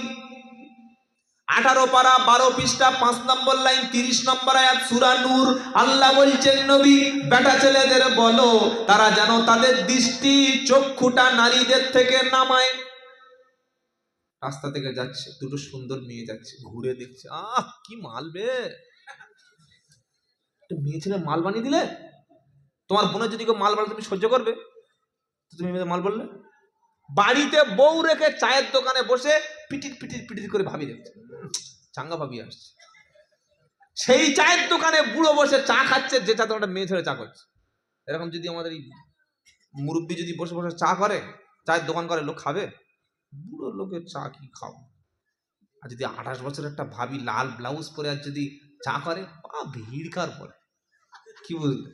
18 পারা 12 পৃষ্ঠা 5 নম্বর লাইন 30 নম্বর আয়াত, সূরা নূর। আল্লাহ বলছেন নবী বেটা ছেলেদের বলো তারা যেন তাদের দৃষ্টি চক্ষুটা নারীদের থেকে নামায়। রাস্তা থেকে যাচ্ছে, দুটো সুন্দর মেয়ে যাচ্ছে, ঘুরে দেখছে, আহ কি মাল বে, মেয়ে ছেলে মাল বানিয়ে দিলে। তোমার বোনের যদি কেউ মাল বানালে তুমি সহ্য করবে? তুমি মাল বললে বাড়িতে বউ রেখে চায়ের দোকানে বসে পিটির পিটির পিটির করে ভাবি দেখছে, চাঙ্গা ভাবি আসছে। সেই চায়ের দোকানে বুড়ো বসে চা খাচ্ছে, যে চা দোকানটা মেয়ে ছেড়ে চা করছে। এরকম যদি আমাদের এই মুরব্বী যদি বসে বসে চা করে, চায়ের দোকান করে, লোক খাবে? বুড়ো লোকের চা কি খাবো? আর যদি 28 বছরের একটা ভাবি লাল ব্লাউজ পরে আর যদি চা করে, ভিড় কার পরে, কি বুঝলে?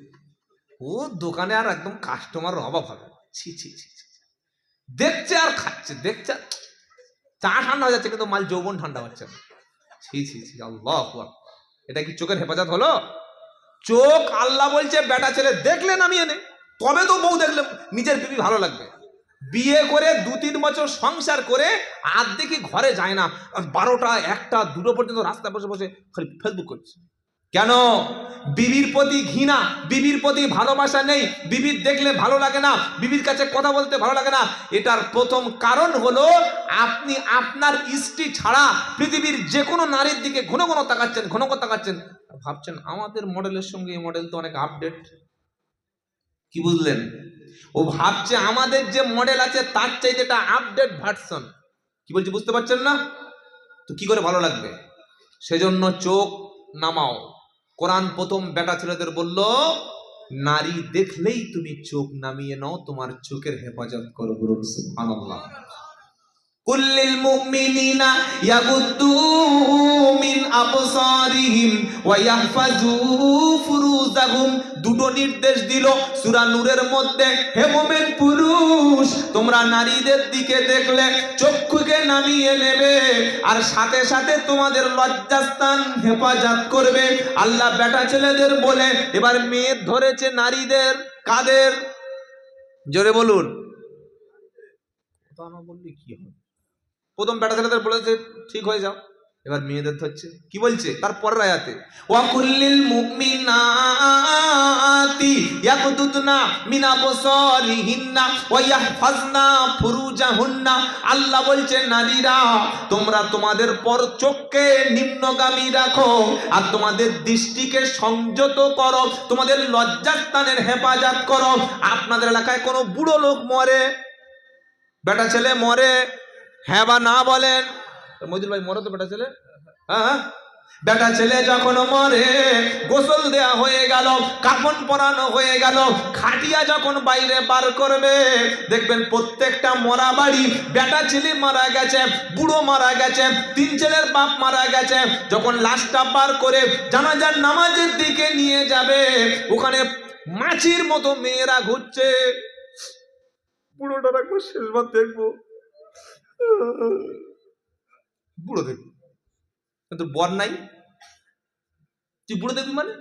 ও দোকানে আর একদম কাস্টমার অভাব হবে। ছি ছি ছি, দেখছে আর খাচ্ছে, দেখছে চা ঠান্ডা হয়ে যাচ্ছে, কিন্তু মাল যৌবন ঠান্ডা হচ্ছে না। ছি ছি ছি, আল্লাহু আকবার। এটা কি চোখের হেফাজত হলো? চোখ আল্লাহ বলছে বেটা ছেলে দেখলে নামিয়ে নে, তবে তো বউ দেখলে নিজের বিবি ভালো লাগবে। বিয়ে করে 2-3 বছর সংসার করে আর দেখি ঘরে যায় না, 12টা 1টা 2টো পর্যন্ত রাস্তায় বসে বসে খালি ফেসবুক করছে। কেন? বিবির প্রতি ঘৃণা, বিবির প্রতি ভালোবাসা নেই, বিবির দেখলে ভালো লাগে না, বিবির কাছে কথা বলতে ভালো লাগে না। এটার প্রথম কারণ হলো আপনি আপনার স্ত্রী ছাড়া পৃথিবীর যে কোনো নারীর দিকে ঘন ঘন তাকাচ্ছেন, ঘন ঘন তাকাচ্ছেন, ভাবছেন আমাদের মডেলের সঙ্গে এই মডেল তো অনেক আপডেট। কি বুঝলেন? ও ভাবছে আমাদের যে মডেল আছে তার চাইতে এটা আপডেট ভার্সন। কি বলছি বুঝতে পারছেন না? তো কি করে ভালো লাগবে? সেজন্য চোখ নামাও। কোরআন প্রথম বেটা ছেলেদের বলল, নারী দেখলেই তুমি চোখ নামিয়ে নাও, তোমার চোখের হেফাজত করো। বলুন সুবহানাল্লাহ। কুল্লিল মুমিনিনা ইয়াগুদ্দু মিন আবসারিহিম ওয়া ইয়াহফাজু ফুরুজাহুম। দুটো নির্দেশ দিল সূরা নূরের মধ্যে, হে মুমিন পুরুষ, তোমরা নারীদের দিকে দেখলে চক্ষুকে নামিয়ে নেবে, আর সাথে সাথে তোমাদের লজ্জাস্থান হেফাজত করবে। আল্লাহ বেটা ছেলেদের বলে এবার মেয়ে ধরেছে নারীদের। কাদের? জোরে বলুন। কথা না বললে কি হবে? প্রথম বেটা ছেলেদের বলেছে ঠিক হয়ে যাও, এবার মেয়েদের ধরছে। কি বলছে তার পরের আয়াতে? ওয়াকুল্লিল মুমিনাতি ইয়াকুদুনা মিন আবসারিহিন্না ওয়া ইয়াহফাজনা ফুরুজাহুন্না। আল্লাহ বলছে নারীরা তোমরা তোমাদের পর চোখকে নিম্নগামী রাখো আর তোমাদের দৃষ্টিকে সংযত করো, তোমাদের লজ্জাস্থানের হেফাজত করো। আপনাদের এলাকায় কোনো বুড়ো লোক মরে, বেটা ছেলে মরে, হ্যাঁ বা না বলেন? মজিদ ভাই মরে তো বেটা ছেলে? হ্যাঁ, বেটা ছেলে যখন মরে, গোসল দেয়া হয়ে গেল, কাফন পরানো হয়ে গেল, খাটিয়া যখন বাইরে বার করবে, দেখবেন প্রত্যেকটা মরা বাড়ি বেটা ছেলে মারা গেছে, বুড়ো মারা গেছে, 3 ছেলের বাপ মারা গেছে। যখন লাশটা বার করে জানাজার নামাজের দিকে নিয়ে যাবে, ওখানে মাছির মতো মেয়েরা ঘুরছে। বুড়োটা রাখবো, শেষবার দেখবো, বুড়ো দেখবো, কিন্তু বর নাই। তুই বুড়ো দেখবি মানে?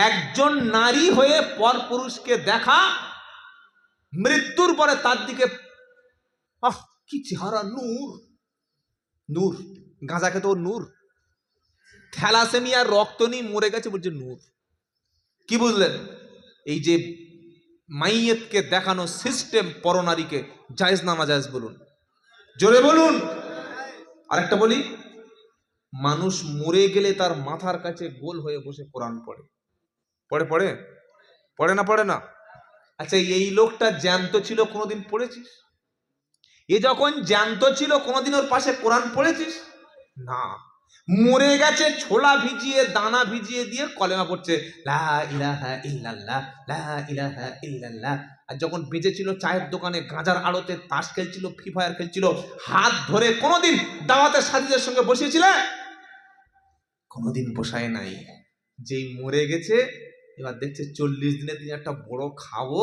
একজন নারী হয়ে পর পুরুষকে দেখা, মৃত্যুর পরে তার দিকে কি চেহারা, নূর নূর। গাঁজা খেতে ওর নূর, থ্যালাসেমিয়ার রক্ত নিয়ে মরে গেছে বলছে নূর। কি বুঝলেন? এই যে মাইয়েতকে দেখানো সিস্টেম পরনারীকে জায়েজ না নাজায়েজ বলুন? জোরে বলুন। আরেকটা বলি, মানুষ মরে গেলে তার মাথার কাছে গোল হয়ে বসে কোরআন পড়ে। পড়ে পড়ে পড়ে না? পড়ে না? আচ্ছা, এই লোকটা জ্যান্ত ছিল, কোনোদিন পড়েছিস? এ যখন জ্যান্ত ছিল কোনোদিন ওর পাশে কোরআন পড়েছিস? না। মরে গেছে, ছোলা ভিজিয়ে দানা ভিজিয়ে দিয়ে কলেমা পড়ছে, লা ইলাহা ইল্লাল্লাহ, লা ইলাহা ইল্লাল্লাহ। আর যখন বেঁচে ছিল চায়ের দোকানে গাঁজার আড়তে তাস খেলছিল, ফ্রি ফায়ার খেলছিল, হাত ধরে কোনোদিন দাওয়াতের সাথীদের সঙ্গে বসিয়েছিলে? কোনোদিন বসায় নাই। যেই মরে গেছে, এবার দেখছে 40 দিনে তিনি একটা বড় খাবো,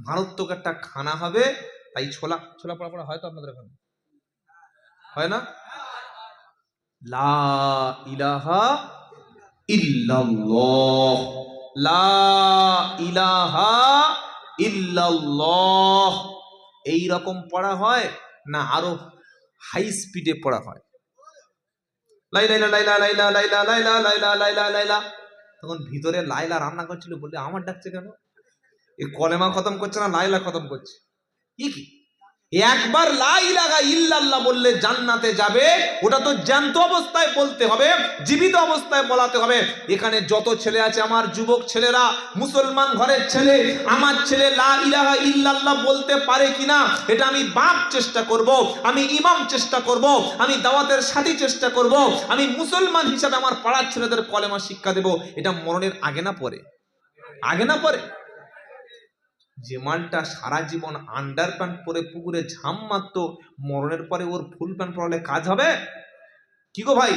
মারাত্মক একটা খানা হবে, তাই ছোলা পড়া পড়া হয়তো আপনাদের এখানে হয় না? লা ইলাহা ইল্লাল্লাহ, লা ইলাহা ইল্লাল্লাহ। এই রকম পড়া হয় না আরো হাই স্পিডে পড়া হয়? লাইলা লাইলা লাইলা লাইলা লাইলা লাইলা লাইলা লাইলা। তখন ভিতরে লাইলা রান্না করছিল, বললে আমার ডাকছে কেন? এ কলেমা খতম করছে না লাইলা খতম করছে? কি একবার লা ইলাহা ইল্লাল্লাহ বললে জান্নাতে যাবে, ওটা তো জ্যান্ত অবস্থায় বলতে হবে, জীবিত অবস্থায় বলাতে হবে। এখানে যত ছেলে আছে, আমার যুবক ছেলেরা, মুসলমান ঘরের ছেলে, আমার ছেলে লা ইলাহা ইল্লাল্লাহ বলতে পারে কিনা, এটা আমি বাপ চেষ্টা করব, আমি ইমাম চেষ্টা করব, আমি দাওয়াতের সাথী চেষ্টা করব, আমি মুসলমান হিসাবে আমার পাড়ার ছেলেদের কলেমা শিক্ষা দেব। এটা মরণের আগে না পরে? আগে না পরে? যে মালটা সারা জীবন আন্ডার প্যান্ট পরে পুকুরে ঝাম মারতো, মরণের পরে ওর ফুল প্যান্ট পরালে কাজ হবে কি গো ভাই?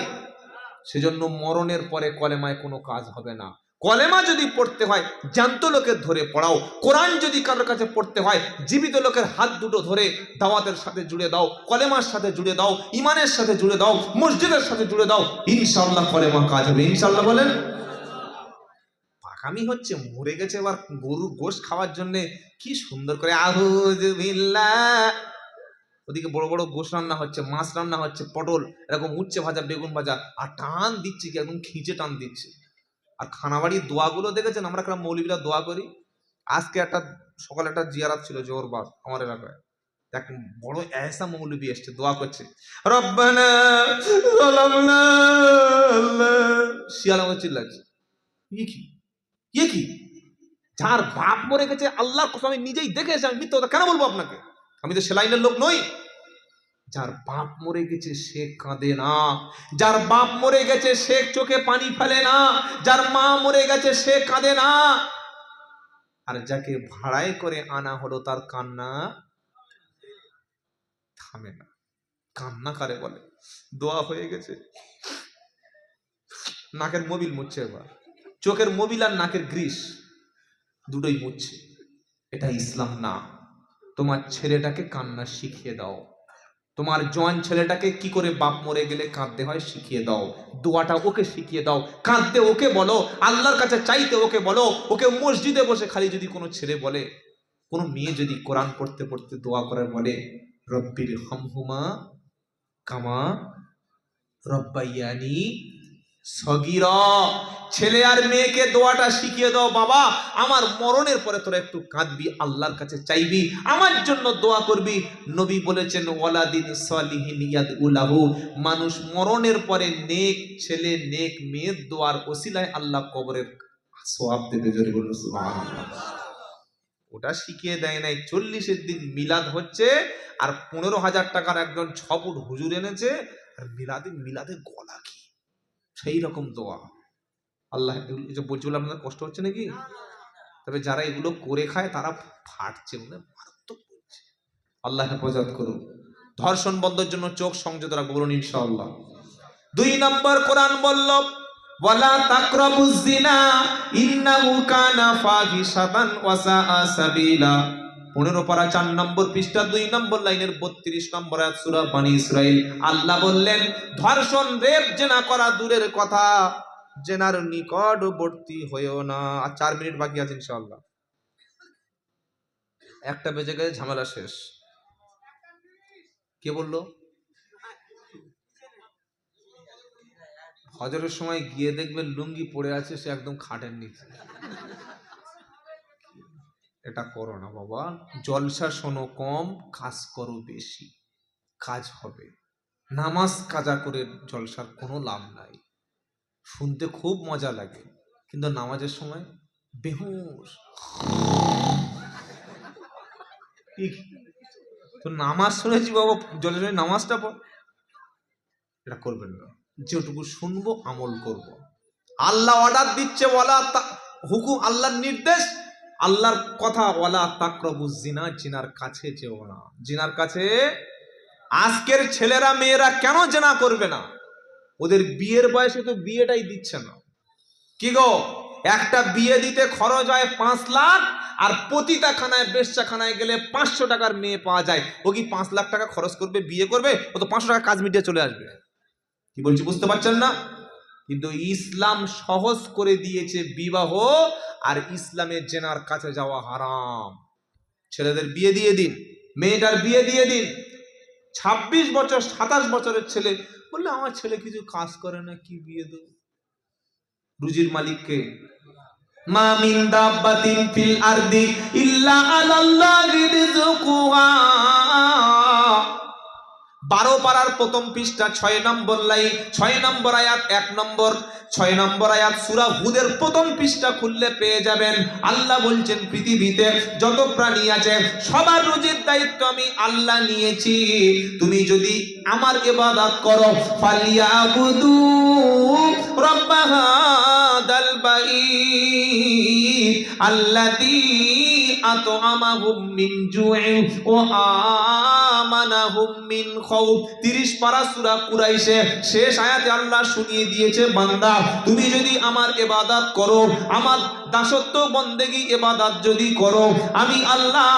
সেজন্য মরণের পরে কলেমায় কোনো কাজ হবে না। কলেমা যদি পড়তে হয় জ্যান্ত লোকের ধরে পড়াও, কোরআন যদি কারোর কাছে পড়তে হয় জীবিত লোকের হাত দুটো ধরে দাওয়াতের সাথে জুড়ে দাও, কলেমার সাথে জুড়ে দাও, ইমানের সাথে জুড়ে দাও, মসজিদের সাথে জুড়ে দাও, ইনশাআল্লাহ কলেমা কাজ হবে। ইনশাআল্লাহ বলেন। পাকামি হচ্ছে, মরে গেছে, এবার গরুর গোশ খাওয়ার জন্য কি সুন্দর করে আউযু বিল্লাহ, ওদিকে বড় বড় গোশ রান্না হচ্ছে, মাছ রান্না হচ্ছে, পটল এরকম উচ্ছে ভাজা, বেগুন ভাজা, আর টান দিচ্ছে কি একদম খিঁচে টান দিচ্ছে। আর খানাবাড়ির দোয়াগুলো দেখেছেন? আমরা কেন মৌলবীরা দোয়া করি। আজকে একটা সকালে একটা জিয়ারাত ছিল জোরবাদ আমার এলাকায়, এক বড় এহসা মৌলবী এসছে, দোয়া করছে, রব্বানা যালামনা, শিয়াল আমার চিল্লাচ্ছে, কি কি? যার বাপ মরে গেছে, আল্লাহর কসম আমি নিজেই দেখে এসে, আমি মিথ্যা কথা কেন বলবো আপনাকে, আমি তো সেলাইনের লোক নই। যার বাপ মরে গেছে সে কাঁদে না, যার বাপ মরে গেছে সে চোখে পানি ফেলে না, যার মা মরে গেছে সে কাঁদে না, আর যাকে ভাড়ায় করে আনা হলো তার কান্না থামে না। কান্না কারে বলে? দোয়া হয়ে গেছে, নাকের মোবিল মুছছে, এবার চোখের মোবিল আর নাকের গ্রিস দুটোই মুছছে। এটা ইসলাম না। তোমার ছেলেটাকে কান্না শিখিয়ে দাও, তোমার জোয়ান ছেলেটাকে কি করে বাপ মরে গেলে কাঁদতে হয় শিখিয়ে দাও, দোয়াটা ওকে শিখিয়ে দাও, কাঁদতে ওকে বলো, আল্লাহর কাছে চাইতে ওকে বলো। ওকে মসজিদে বসে খালি যদি কোনো ছেলে বলে, কোনো মেয়ে যদি কোরআন পড়তে পড়তে দোয়া করে বলে, রব্বির হামহুমা কামা রব্বাইয়ানি সগীরা, ছেলে আর মেয়েকে দোয়াটা শিখিয়ে দাও, বাবা আমার মরণের পরে তোরা একটু কাঁদবি, আল্লাহর কাছে চাইবি, আমার জন্য দোয়া করবি। নবী বলেছেন ওয়ালাদিন সালিহিন ইয়াদউলাহু, মানুষ মরণের পরে নেক ছেলে নেক মেয়ের দোয়ার ওসিলায় আল্লাহ কবরের সওয়াব দেবে। জোরে বলুন সুবহানাল্লাহ। ওটা শিখিয়ে দেয় নাই। 40-এর দিন মিলাদ হচ্ছে, আর 15,000 টাকার একজন 6 ফুট হুজুর এনেছে, আর মিলাদে গলা কি সেই রকম দোয়া। আল্লাহ বলছি বলে আপনাদের কষ্ট হচ্ছে নাকি? তবে যারা এগুলো করে খায় তারা ফাটছে, মানে মারাত্মক বলছে। আল্লাহ হেফাজত করুন। ধর্ষণ বন্ধের জন্য চোখ সংযত রাখবো, বলুন ইনশাআল্লাহ। 2 নম্বর কোরআন বলল ওয়ালা তাকরাবুজ জিনা ইন্নাহু কানা ফাহিশাতান ওয়া সাআ সাবিলা। 15 পারা 4 নম্বর পৃষ্ঠা 2 নম্বর লাইনের 32 নম্বর আয়াত সূরা বনী ইসরাইল। আল্লাহ বললেন ধর্ষণ, রেপ, জেনা করা দূরের কথা, জেনার নিকটবর্তী হয়েও না। আর 4 মিনিট বাকি আছে ইনশাআল্লাহ। 1টা বেজে গেছে, ঝামেলা শেষ। কে বললো? হজরের সময় গিয়ে দেখবেন লুঙ্গি পড়ে আছে, সে একদম খাটের নিচে। এটা করো না বাবা। জলসা শোনো কম, কাজ করো বেশি, কাজ হবে। নামাজ কাজা করে জলসার কোনো লাভ নাই। শুনতে খুব মজা লাগে, কিন্তু নামাজের সময় বেহুশ। তো নামাজ শুনেছি বাবা, জলসা নামাজটা পড়, এটা করবেন না। যেটুকু শুনবো আমল করব। আল্লাহ অর্ডার দিচ্ছে, ওয়ালা হুকুম, আল্লাহর নির্দেশ, আল্লাহর কথা, ওয়ালা তাকরাবুজ জিনা, জিনার কাছে যেও না, জিনার কাছে। আজকের ছেলেরা মেয়েরা কেন জিনা করবে না? ওদের বিয়ের বয়সে তো বিয়েটাই দিচ্ছে না। কি গো, একটা বিয়ে দিতে খরচ হয় 5 লাখ, আর পতিতাখানায় বেশ্যাখানায় গেলে 500 টাকার মেয়ে পাওয়া যায়। ও কি 5 লাখ টাকা খরচ করবে বিয়ে করবে? ও তো 500 টাকা কাজ মিটিয়ে চলে আসবে। কি বলছি বুঝতে পারছেন না? কিন্তু ইসলাম সহজ করে দিয়েছে বিবাহ, আর ইসলামে জেনার কাছে যাওয়া হারাম। ছেলেদের বিয়ে দিয়ে দিন, মেয়েটার বিয়ে দিয়ে দিন। 26 বছর 27 বছরের ছেলে বললে আমার ছেলে কিছু কাজ করে না, কি বিয়ে দেব? রুজির মালিককে। মা মিন দাব্বাতিন ফিল আরদি ইল্লা ইল্লা আলাল্লাহি রিজকুহা। 12 পারার প্রথম পৃষ্ঠা 6 নম্বর লাইন, 6 নম্বর আয়াত, 1 নম্বর 6 নম্বর আয়াত সূরা হুদের প্রথম পৃষ্ঠা খুললে পেয়ে যাবেন। আল্লাহ বলছেন পৃথিবীতে যত প্রাণী আছে সবার রুজির দায়িত্ব আমি আল্লাহ নিয়েছি। তুমি যদি আমার ইবাদত করো, ফালিয়াবুদু রাব্ব হাদাল বাইত আল্লাযী আত'আমাহুম মিন জু'ইন ওয়া আমানাহুম মিন খাউফ। 30 পারা সূরা কুরাইশে শেষ আয়াতে আল্লাহ শুনিয়ে দিয়েছে, বান্দা তুমি যদি আমার ইবাদত করো, আমার দাসত্ব বন্দেগী ইবাদত যদি করো, আমি আল্লাহ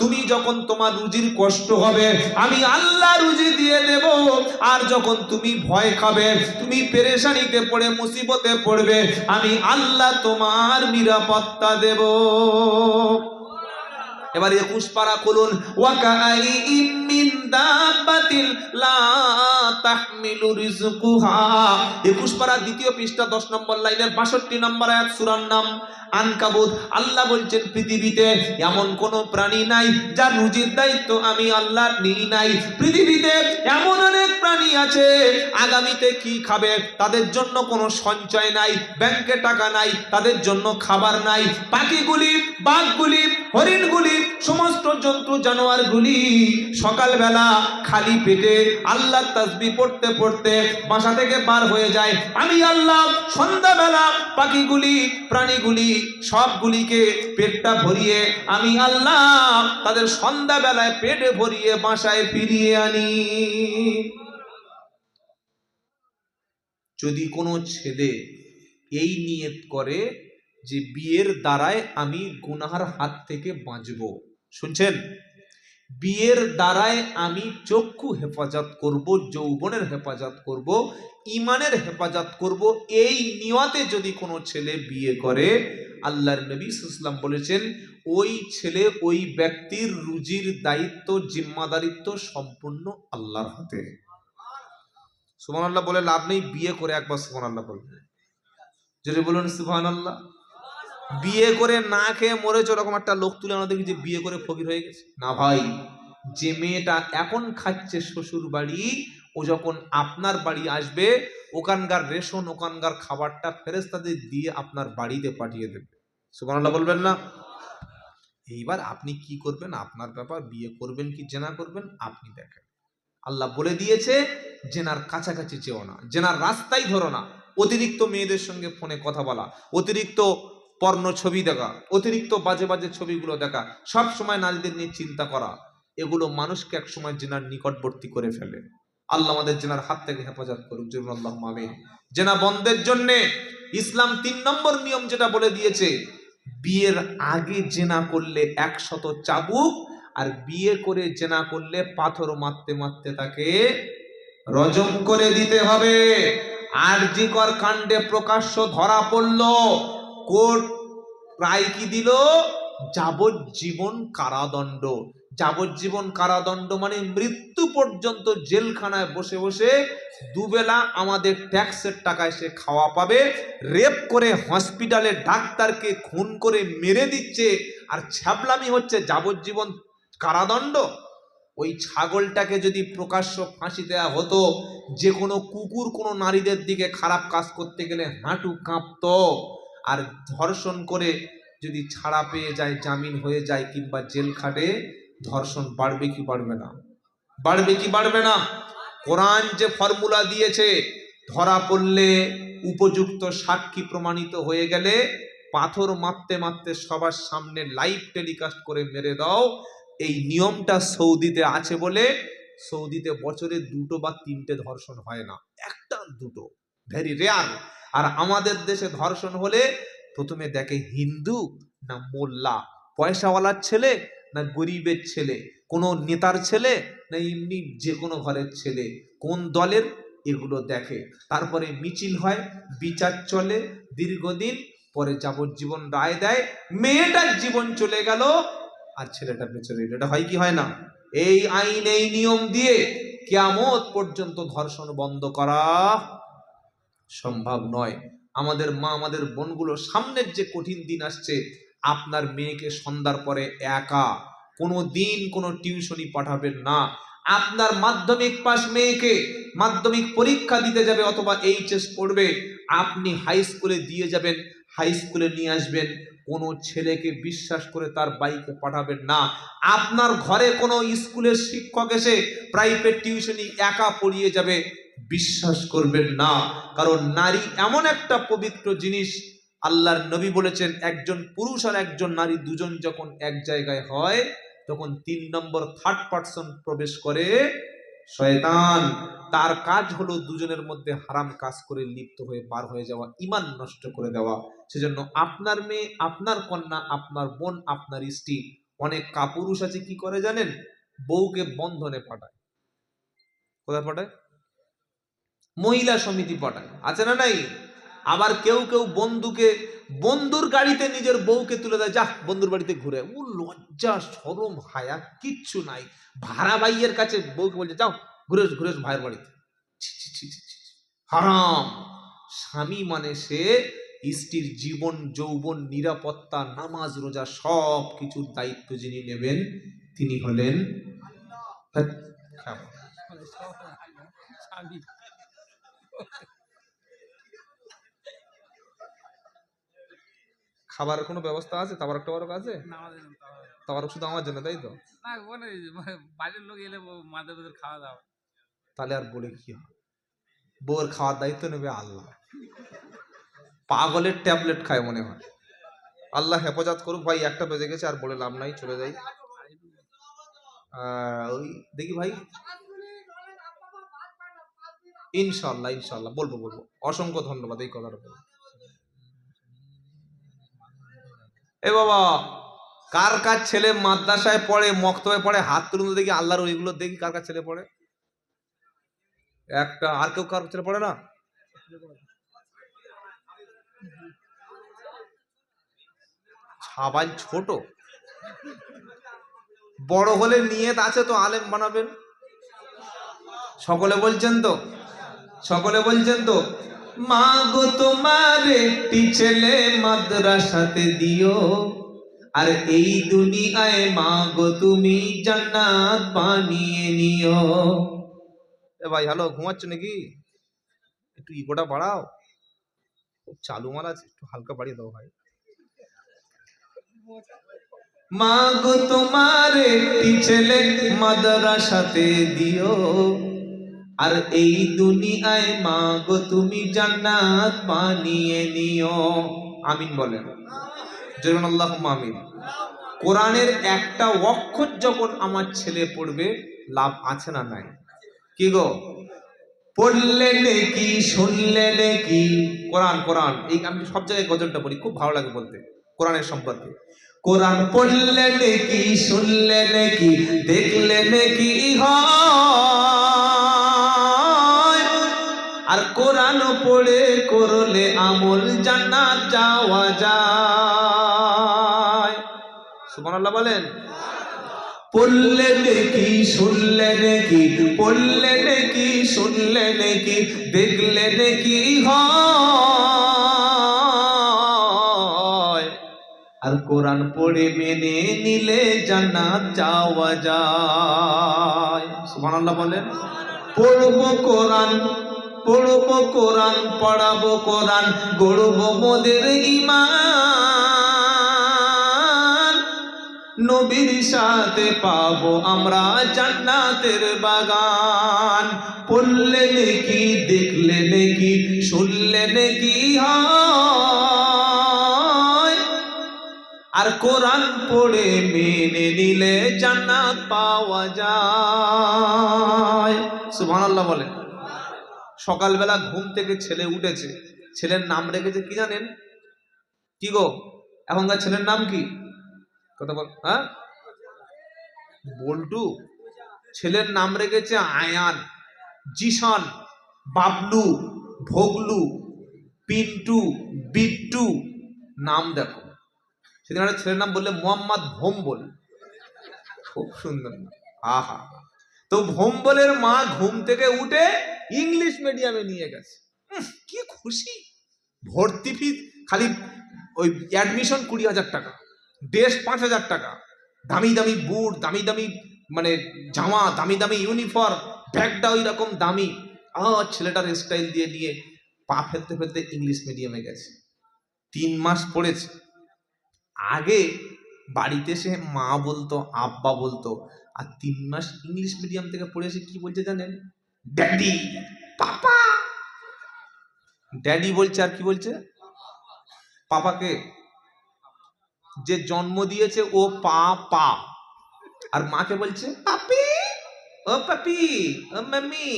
তুমি যখন তোমার রুজির কষ্ট হবে আমি আল্লাহ রুজি দিয়ে দেব। আর যখন তুমি ভয় খাবে, তুমি পেরেশানিতে পড়ে মুসিবতে পড়বে, আমি আল্লাহ তোমার নিরাপত্তা দেব। এবার 21 পারা খুলুন। ওয়াকাইম মিন দাব্বাতিন লা তাহমিলু রিজকুহা। 21 পারা দ্বিতীয় পৃষ্ঠা 10 নম্বর লাইনের 62 নম্বর আয়াত, সূরার নাম আনকাবুত। আল্লাহ বলছেন পৃথিবীতে এমন কোন প্রাণী নাই যার রুজির দায়িত্ব আমি আল্লাহ নিই নাই। পৃথিবীতে এমন অনেক প্রাণী আছে আগামীতে কি খাবে তাদের জন্য কোনো সঞ্চয় নাই, ব্যাংকে টাকা নাই, তাদের জন্য খাবার নাই। পাখিগুলি, বাঘগুলি, হরিণগুলি, সমস্ত জন্তু জানোয়ারগুলি সকালবেলা খালি পেটে আল্লাহ তাসবিহ পড়তে পড়তে বাসা থেকে বার হয়ে যায়। আমি আল্লাহ সন্ধ্যাবেলা পাখিগুলি, প্রাণীগুলি সবগুলিকে পেটটা ভরিয়ে আমি আল্লাহ তাদের সন্ধ্যাবেলায় পেটে ভরিয়ে বাসায় ফিরিয়ে আনি। যদি কোনো ছেলে এই নিয়ত করে যে বিয়ের দ্বারায় আমি গুনাহের হাত থেকে বাঁচব, শুনছেন, বিয়ের দ্বারায় আমি চক্ষু হেফাজত করব, যৌবনের হেফাজত করব, ইমানের হেফাজত করব, এই নিয়তে যদি কোনো ছেলে বিয়ে করে, আল্লাহর নবী সাল্লাল্লাহু আলাইহি ওয়াসাল্লাম বলেছেন ওই ছেলে, ওই ব্যক্তির রুজির দায়িত্ব, জিম্মাদারিত্ব সম্পূর্ণ আল্লাহর হাতে। সুবহানাল্লাহ বলে লাভ নেই, বিয়ে করে একবার সুবহানাল্লাহ বলবেন। যদি বলুন সুবহানাল্লাহ। বিয়ে করে না খেয়ে মরেছে ওরকম একটা লোক তুলে আনা দেখি যে বিয়ে করে ফকির হয়ে গেছে না ভাই। যে মেয়েটা এখন খাচ্ছে শ্বশুর বাড়ি, ও যখন আপনার বাড়ি আসবে ওখানকার রেশন, ওখানকার খাবারটা ফেরেশতাদের দিয়ে আপনার বাড়িতে পাঠিয়ে দেবে। সুবহানাল্লাহ বলবেন না? এইবার আপনি কি করবেন আপনার ব্যাপার, বিয়ে করবেন কি জেনা করবেন আপনি দেখেন। আল্লাহ বলে দিয়েছে জেনার কাছাকাছি যেও না, জেনার রাস্তাই ধরো না। অতিরিক্ত মেয়েদের সঙ্গে ফোনে কথা বলা, অতিরিক্ত পর্ণ ছবি দেখা, অতিরিক্ত বাজে বাজে ছবিগুলো দেখা, সব সময় নারীদের নিয়ে চিন্তা করা, এগুলো মানুষকে এক সময় জেনার নিকটবর্তী করে ফেলে। আল্লাহ আমাদের জেনার হাত থেকে হেফাজত করুক, জরুর আল্লাহুম্মা আমিন। জেনা বন্ধের জন্য ইসলাম 3 নম্বর নিয়ম যেটা বলে দিয়েছে, বিয়ের আগে জেনা করলে 100 চাবুক, আর বিয়ে করে জেনা করলে পাথর মারতে মারতে তাকে রজম করে দিতে হবে। আরজিকর কাণ্ডে প্রকাশ্য ধরা পড়ল, কোর্ট রায় কি দিল? যাবজ্জীবন কারাদণ্ড। যাবজ্জীবন কারাদণ্ড মানে মৃত্যু পর্যন্ত জেলখানায় বসে বসে দুবেলা আমাদের ট্যাক্সের টাকায় সে খাওয়া পাবে। রেপ করে হসপিটালে ডাক্তারকে খুন করে মেরে দিচ্ছে, আর ছ্যাবলামি হচ্ছে যাবজ্জীবন কারাদণ্ড। ওই ছাগলটাকে যদি প্রকাশ্য ফাঁসি দেয়া হতো, যে কোনো কুকুর কোনো নারীদের দিকে খারাপ কাজ করতে গেলে হাঁটু কাঁপতো। আর ধর্ষণ করে যদি ছাড়া পেয়ে যায়, জামিন হয়ে যায় কিংবা জেল খাটে, ধর্ষণ বাড়বে কি বাড়বে না? বাড়বে কি বাড়বে না? কোরআন যে ফর্মুলা দিয়েছে, ধরা পড়লে উপযুক্ত সাক্ষী প্রমাণিত হয়ে গেলে পাথর মারতে মারতে সবার সামনে লাইভ টেলিকাস্ট করে মেরে দাও। এই নিয়মটা সৌদিতে আছে বলে সৌদিতে বছরে 2 বা 3টে ধর্ষণ হয় না, 1টা 2টো, ভেরি রেয়ার। আর আমাদের দেশে ধর্ষণ হলে প্রথমে দেখে হিন্দু না মোল্লা, পয়সাওয়ালার ছেলে না গরিবের ছেলে, কোনো নেতার ছেলে না এমনি যে কোনো ঘরের ছেলে, কোন দলের, এগুলো দেখে। তারপরে মিছিল হয়, বিচার চলে দীর্ঘদিন, পরে যাবজ্জীবন রায় দেয়, মেয়েটার জীবন চলে গেল আর ছেলেটা বেঁচে রইল। এটা হয় কি হয় না? এই আইন, এই নিয়ম দিয়ে কিয়ামত পর্যন্ত ধর্ষণ বন্ধ করা সম্ভব নয়। আমাদের মা, আমাদের বোনগুলো, সামনের যে কঠিন দিন আসছে, আপনার মেয়েকে সন্ধ্যার পরে একা কোনো দিন কোনো টিউশনি পাঠাবেন না। আপনার মাধ্যমিক পাস মেয়েকে মাধ্যমিক পরীক্ষা দিতে যাবে অথবা এইচএস পড়বে, আপনি হাই স্কুলে দিয়ে যাবেন, হাই স্কুলে নিয়ে আসবেন, কোনো ছেলেকে বিশ্বাস করে তার বাইকে পাঠাবেন না। আপনার ঘরে কোনো স্কুলের শিক্ষক এসে প্রাইভেট টিউশনি একা পড়িয়ে যাবে, বিশ্বাস করবেন না। কারণ নারী এমন একটা পবিত্র জিনিস, আল্লাহর নবী বলেছেন একজন পুরুষ আর একজন নারী দুজন যখন এক জায়গায় হয় তখন 3 নম্বর থার্ড পারসন প্রবেশ করে শয়তান। তার কাজ হলো দুজনের মধ্যে হারাম কাজ করে লিপ্ত হয়ে পার হয়ে যাওয়া, ঈমান নষ্ট করে দেওয়া। সেজন্য আপনার মেয়ে, আপনার কন্যা, আপনার বোন, আপনার স্ত্রী, অনেক কাপুরুষ আছে কি করে জানেন? বউকে বন্ধনে পাঠায়। কোথায় পাঠায়? মহিলা সমিতি পাঠায়, আছে না নাই? আবার কেউ কেউ বন্ধুর গাড়িতে নিজের বউকে তুলে দেয়, যা বন্ধুর বাড়িতে ঘুরে। ও লজ্জা শরম হায়া কিচ্ছু নাই। ভাড়া ভাইয়ের কাছে বউকে বলছে যাও ঘুরে ঘুরে ভাইয়ের বাড়িতে। হারাম। স্বামী মানে সে স্ত্রীর জীবন যৌবন নিরাপত্তা নামাজ রোজা সব কিছুর দায়িত্ব যিনি নেবেন তিনি হলেন খাবারের কোনো ব্যবস্থা আছে? তাবার একটা বড় আছে? তাবার শুধু আমার জন্য, তাই তো? বাইরের লোক এলে মাদের খাওয়া দাওয়া, তাহলে আর বলে কি হয়? বউয়ের খাওয়ার দায়িত্ব নেবে আল্লাহ। পাগলের ট্যাবলেট খায় মনে হয়। আল্লাহ হেফাজত করুক ভাই। একটা বেজে গেছে, আর বলে লাভ নাই, চলে যাই। ওই দেখি ভাই, ইনশাল্লাহ ইনশাল্লাহ বলবো বলবো। অসংখ্য ধন্যবাদ এই কথার উপর। এ বাবা, কার কার ছেলে মাদ্রাসায় পড়ে, মক্তবে পড়ে? হাত তুলুন দেখি, আল্লাহর ওইগুলো দেখি কার কার ছেলে পড়ে। একটা, আর কেউ কার ছেলে পড়ে না? সবাই ছোট, বড় হলে নিয়ত আছে তো আলেম বানাবেন। সকলে বলছেন তো? সকলে বলছেন তো? মা গো তোমার একটি ছেলে মাদ্রাসাতে দিও, আর এই দুনিয়ায় মা গো তুমি জান্নাত বানিয়ে নিও। এ ভাই হ্যালো, ঘুমাচ্ছ নাকি? একটু ইগোটা বাড়াও, খুব চালু মাল আছে, একটু হালকা বাড়িয়ে দাও ভাই। মা গো তোমার একটি ছেলে মাদ্রাসাতে দিও, আর এই দুনিয়ায় মা গো তুমি জান্নাত বানিয়ে নিও। আমিন বলেন, জয় আল্লাহুম্মা আমিন। কোরআনের একটা অক্ষর যখন আমার ছেলে পড়বে, লাভ আছে না নাই? কি গো? পড়লে নেকি, শুনলে নেকি। কোরআন কোরআন, এই আমি সব জায়গায় গজলটা পড়ি, খুব ভালো লাগে বলতে কোরআনের সম্পর্কে। কোরআন পড়লে নেকি, শুনলে নেকি, দেখলে নেকি হয়, আর কোরআন পড়ে করলে আমল জান্নাত যাওয়া যায়। সুবহানাল্লাহ বলেন। পড়লে নেকি, শুনলে নেকি, পড়লে নেকি, শুনলে নেকি, দেখলে নেকি হয়, আর কোরআন পড়ে মেনে নিলে জান্নাত যাওয়া যায়। সুবহানাল্লাহ বলেন। পড়বো কোরআন, পড়বো কোরআন, পড়াবো কোরআন, গড়বো মোদের ঈমান, নবীর সাথে পাবো আমরা জান্নাতের বাগান। পড়লে নেকি, দেখলে নেকি, শুনলে নেকি হয়, আর কোরআন পড়ে মেনে নিলে জান্নাত পাওয়া যায়। সুবহানাল্লাহ বলেন। সকালবেলা ঘুম থেকে ছেলে উঠেছে, ছেলের নাম রেখেছে কি জানেন? কি গো, এখনকার ছেলের নাম কি? কথা বল। হ্যাঁ, বল্টু। ছেলের নাম রেখেছে আয়ান, জিশান, বাবলু, ভোগলু, পিন্টু, বিট্টু। নাম দেখো। সেদিন একটা ছেলের নাম বললে মোহাম্মদ ভোম্বল, খুব সুন্দর নাম। আহা, তো ভোম্বলের মা ঘুম থেকে উঠে ইংলিশ মিডিয়ামে নিয়ে গেছে। কি খুশি! ভর্তি ফি খালি ওই অ্যাডমিশন 20,000 টাকা। ড্রেস 5,000 টাকা, দামি দামি বুট, দামি দামি মানে জামা, দামি দামি ইউনিফর্ম, ব্যাগটা ওই রকম দামি। ছেলেটার স্টাইল দিয়ে নিয়ে পা ফেলতে ফেলতে ইংলিশ মিডিয়ামে গেছে, 3 মাস পড়েছে। আগে বাড়িতে সে মা বলতো, আব্বা বলতো, আর 3 মাস ইংলিশ মিডিয়াম থেকে পড়ে এসে কি বলছে জানেন? ড্যাডি, পাপা। ড্যাডি বলছে আর কি বলছে? পাপাকে। যে জন্ম দিয়েছে ও পাপা, আর মাকে বলছে পাপি, ও পাপি, ও মাম্মি।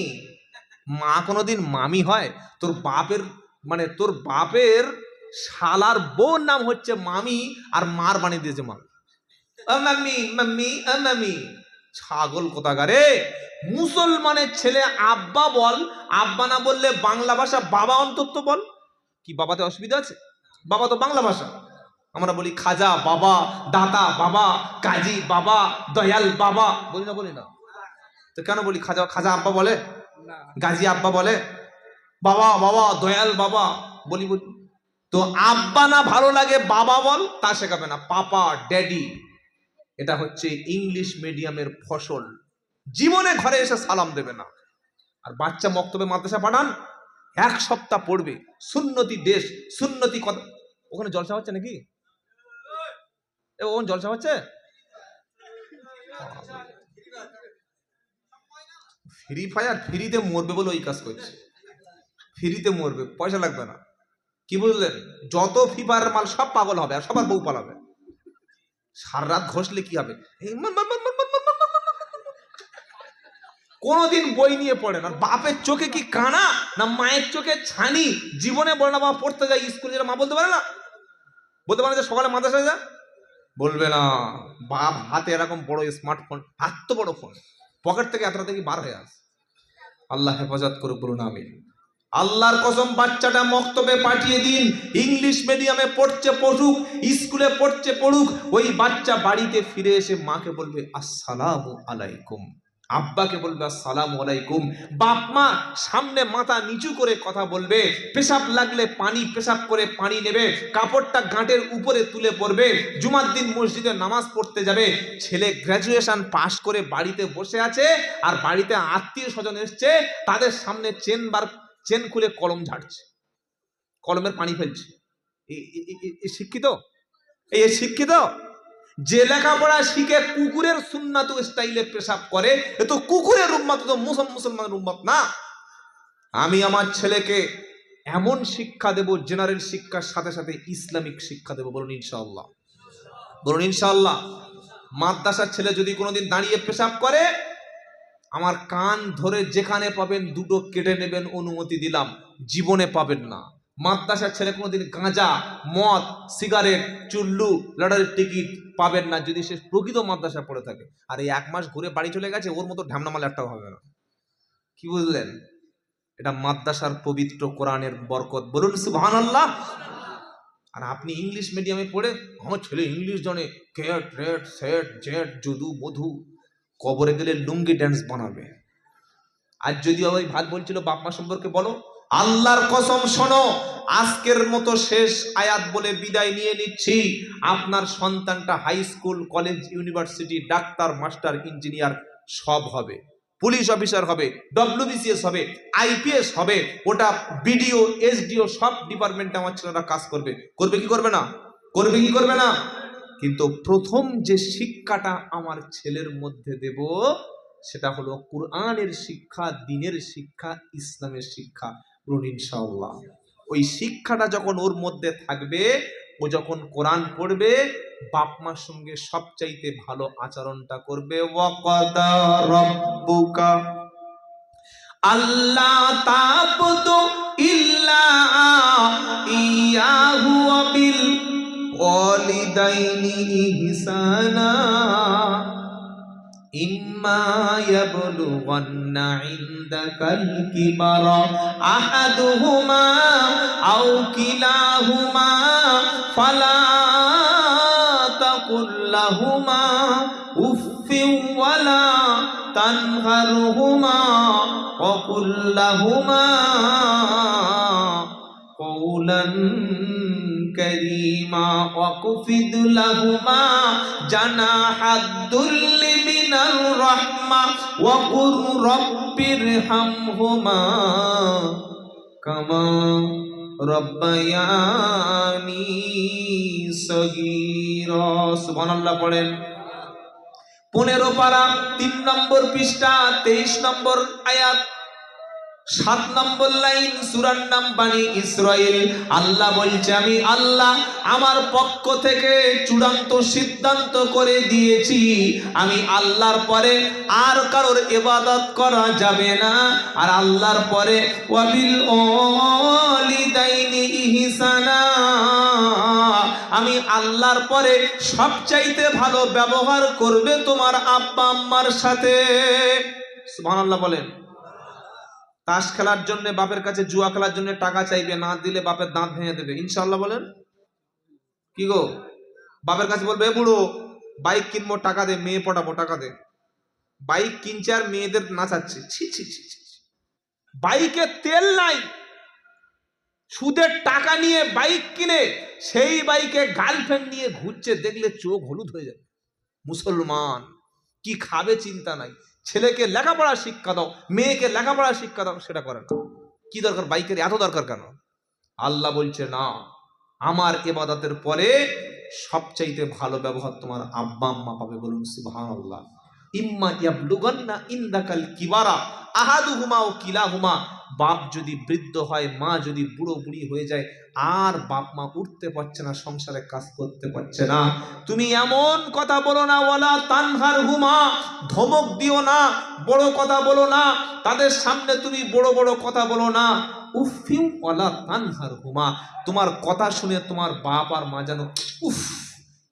মা কোনোদিন মামি হয়? তোর বাপের মানে তোর বাপের শালার বোন নাম হচ্ছে মামি, আর মার বানিয়ে দিয়েছে মা। ও মাম্মি, মাম্মি, ও মাম্মি। ছাগল কোথাকারে। মুসলমানের ছেলে আব্বা বল, আব্বা না বললে বাংলা ভাষা বাবা অন্তত বল। কি বাবাতে অসুবিধা আছে? বাবা তো বাংলা ভাষা। আমরা বলি খাজা বাবা, দাতা বাবা, কাজী বাবা, দয়াল বাবা, বলি না? তো কেন বলি খাজা? খাজা আব্বা বলে, গাজী আব্বা বলে, বাবা বাবা, দয়াল বাবা বলি। তো আব্বা না ভালো লাগে বাবা বল, তা শেখাবে না, পাপা, ড্যাডি। এটা হচ্ছে ইংলিশ মিডিয়ামের ফসল। জীবনে ঘরে এসে সালাম দেবে না। আর বাচ্চা মক্তবে মাদ্রাসা পাঠান, 1 সপ্তাহ পড়বে, সুন্নতি দেশ, সুন্নতি কথা। ওখানে জলসা হচ্ছে নাকি? ওখানে জলসা হচ্ছে? ফ্রি ফায়ার, ফ্রিতে মরবে বলে ওই কাজ করছে। ফ্রিতে মরবে, পয়সা লাগবে না। কি বুঝলেন? যত ফ্রি ফায়ারের মাল সব পাগল হবে, আর সবার বউ পালাবে। সারা রাত ঘষলে কি হবে? কোনদিন বই নিয়ে পড়ে না। বাপের চোখে কি কানা, না মায়ের চোখে ছানি? জীবনে বলে না বাবা পড়তে যাই স্কুলে, যেটা মা বলতে পারে না? বলতে পারে যে সকালে মাদ্রাসায় যা? বলবে না। বাপ হাতে এরকম বড় স্মার্টফোন, এত বড় ফোন, পকেট থেকে এতটা থেকে বার হয়ে আসে। আল্লাহ হেফাজত করুক, বলুন আমিন। আল্লাহর কসম, বাচ্চাটা মক্তবে পাঠিয়ে দিন, ইংলিশ মিডিয়ামে পড়ছে পড়ুক, স্কুলে পড়ছে পড়ুক। ওই বাচ্চা বাড়িতে ফিরে এসে মাকে বলবে আসসালামু আলাইকুম, আব্বাকে বলবে আসসালামু আলাইকুম। বাপ মা সামনে মাথা নিচু করে কথা বলবে। পেশাব লাগলে পানি, পেশাব করে পানি নেবে, কাপড়টা গাঁটের উপরে তুলে পড়বে। জুমার দিন মসজিদে নামাজ পড়তে যাবে। ছেলে গ্র্যাজুয়েশন পাশ করে বাড়িতে বসে আছে, আর বাড়িতে আত্মীয় স্বজন এসছে, তাদের সামনে চেন খুলে কলম ঝাড়ছে, কলমের পানি ফেলছে। শিক্ষিত? এই শিক্ষিত? যে লেখাপড়া শিখে কুকুরের সুন্নাত স্টাইলে পেশাব করে, এ তো কুকুরের উম্মত, তো মুসলমানের উম্মত না। আমি আমার ছেলেকে এমন শিক্ষা দেব, জেনারেল শিক্ষার সাথে সাথে ইসলামিক শিক্ষা দেব। বলুন ইনশাআল্লাহ, বলুন ইনশাআল্লাহ। মাদ্রাসার ছেলে যদি কোনোদিন দাঁড়িয়ে পেশাব করে, আমার কান ধরে যেখানে পাবেন 2টো কেটে নেবেন, অনুমতি দিলাম। জীবনে পাবেন না। মাদ্রাসার ছেলে কোনোদিন গাঁজা, মদ, সিগারেট, চুল্লু, লটারির টিকিট পাবেন না, যদি সে প্রকৃত মাদ্রাসা পড়ে থাকে। আর এই 1 মাস ঘুরে বাড়ি চলে গেছে, ওর মতো ঢ্যামনামাল একটাও হবে না। কি বুঝলেন? এটা মাদ্রাসার পবিত্র কোরআনের বরকত। বলুন সুবহানাল্লাহ। আর আপনি ইংলিশ মিডিয়ামে পড়ে, আমার ছেলে ইংলিশ জানে, cat, rat, set, jet, Jadu, Madhu, কবরে গেলে লুঙ্গি ড্যান্স বানাবে। আর যদি ওই ভাত বলছিল বাপ মা সম্পর্কে বলো, আল্লাহর কসম শোনো, আজকের মতো শেষ আয়াত বলে বিদায় নিয়ে নিচ্ছি। আপনার সন্তানটা high school, college, university, doctor, master, engineer সব হবে, পুলিশ অফিসার হবে, ডব্লিউবিসিএস হবে, আইপিএস হবে, ওটা বিডিও, এসডিও, সব ডিপার্টমেন্টে আমার ছেলেরা কাজ করবে। করবে কি করবে না? করবে কি করবে না? কিন্তু প্রথম যে শিক্ষাটা আমার ছেলের মধ্যে দেব, সেটা হলো কোরআনের শিক্ষা, দ্বীনের শিক্ষা, ইসলামের শিক্ষা। বলুন ইনশাআল্লাহ। ওই শিক্ষাটা যখন ওর মধ্যে থাকবে, ও যখন কোরআন পড়বে, বাপ মার সঙ্গে সবচাইতে ভালো আচরণটা করবে। ওয়াকাদা রাব্বুকা আল্লা তা'বুদু ইল্লা ইয়াহু ওয়া বিল ওয়ালিদাইনি ইহসানা ইম্মা ইয়াবলুগান্না ইনদাকাল কিবারা আহাদুহুমা আও কিলাহুমা ফালা তাকুল লাহুমা উফফিন ওয়ালা তানহারহুমা ওয়া কুল লাহুমা কওলান কারীমা ওয়াকফিদ লাহুমা জানাহাদ-দুল্লি মিনার রাহমা ওয়া কুর রাব্বিরহামহুমা কামা রব্বায়ানি সগীরা। সুবহানাল্লাহ পড়েন। 15 পারা 3 নম্বর পৃষ্ঠা 23 নম্বর আয়াত 7 নম্বর লাইন, সূরার নাম বানি ইসরাইল। আল্লাহ বলছে, আমি আল্লাহ আমার পক্ষ থেকে চূড়ান্ত সিদ্ধান্ত করে দিয়েছি, আমি আল্লাহর পরে আর কারোর ইবাদত করা যাবে না। আর আল্লাহর পরে ওয়াবিল ওয়ালিদাইনি ইহসানা, আমি আল্লাহর পরে সবচাইতে ভালো ব্যবহার করবে তোমার আব্বা আম্মার সাথে। সুবহানাল্লাহ বলেন। তাস খেলার জন্য বাপের কাছে, জুয়া খেলার জন্য টাকা চাইবে, না দিলে বাপের দাঁত ভেঙে দেবে, ইনশাআল্লাহ বলেন। কি গো, বাপের কাছে বলবে, বুড়ো বাইক কিনবো টাকা দে, মেয়ে পটাবো টাকা দে। বাইক কিনছে আর মেয়েদের নাচাচ্ছে, ছি ছি ছি ছি। বাইকে তেল নাই, সুদের টাকা নিয়ে বাইক কিনে সেই বাইকে গার্লফ্রেন্ড নিয়ে ঘুরছে, দেখলে চোখ হলুদ হয়ে যাবে। মুসলমান কি খাবে চিন্তা নাই। ছেলেকে লেখাপড়া শিক্ষা দাও, মেয়েকে লেখাপড়া শিক্ষা দাও, সেটা করে না। কি দরকার বাইকের এত দরকার কেন? আল্লাহ বলছে না, আমার ইবাদতের পরে সবচাইতে ভালো ব্যবহার তোমার আব্বা আম্মা পাবে। বলুন সুবহানাল্লাহ। ইম্মা ইয়াবলুগান্না ইনদাকাল কিবারা আহাদুহুমা ও কিলাহুমা, বাপ যদি বৃদ্ধ হয়, মা যদি বুড়ো বুড়ি হয়ে যায়, আর বাপ মা উঠতে পারছে না, সংসারে কাজ করতে পারছে না, তুমি এমন কথা বলো না, ওয়ালা তানহারহুমা, ধমক দিও না, বড় কথা বলো না, তাদের সামনে তুমি বড় বড় কথা বলো না। উফিউ ওয়ালা তানহারহুমা, তোমার কথা শুনে তোমার বাপ আর মা যেন উফ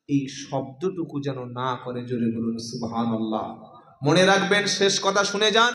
এই শব্দটুকু যেন না করে। জোরে বলুন সুবহানাল্লাহ। মনে রাখবেন, শেষ কথা শুনে যান।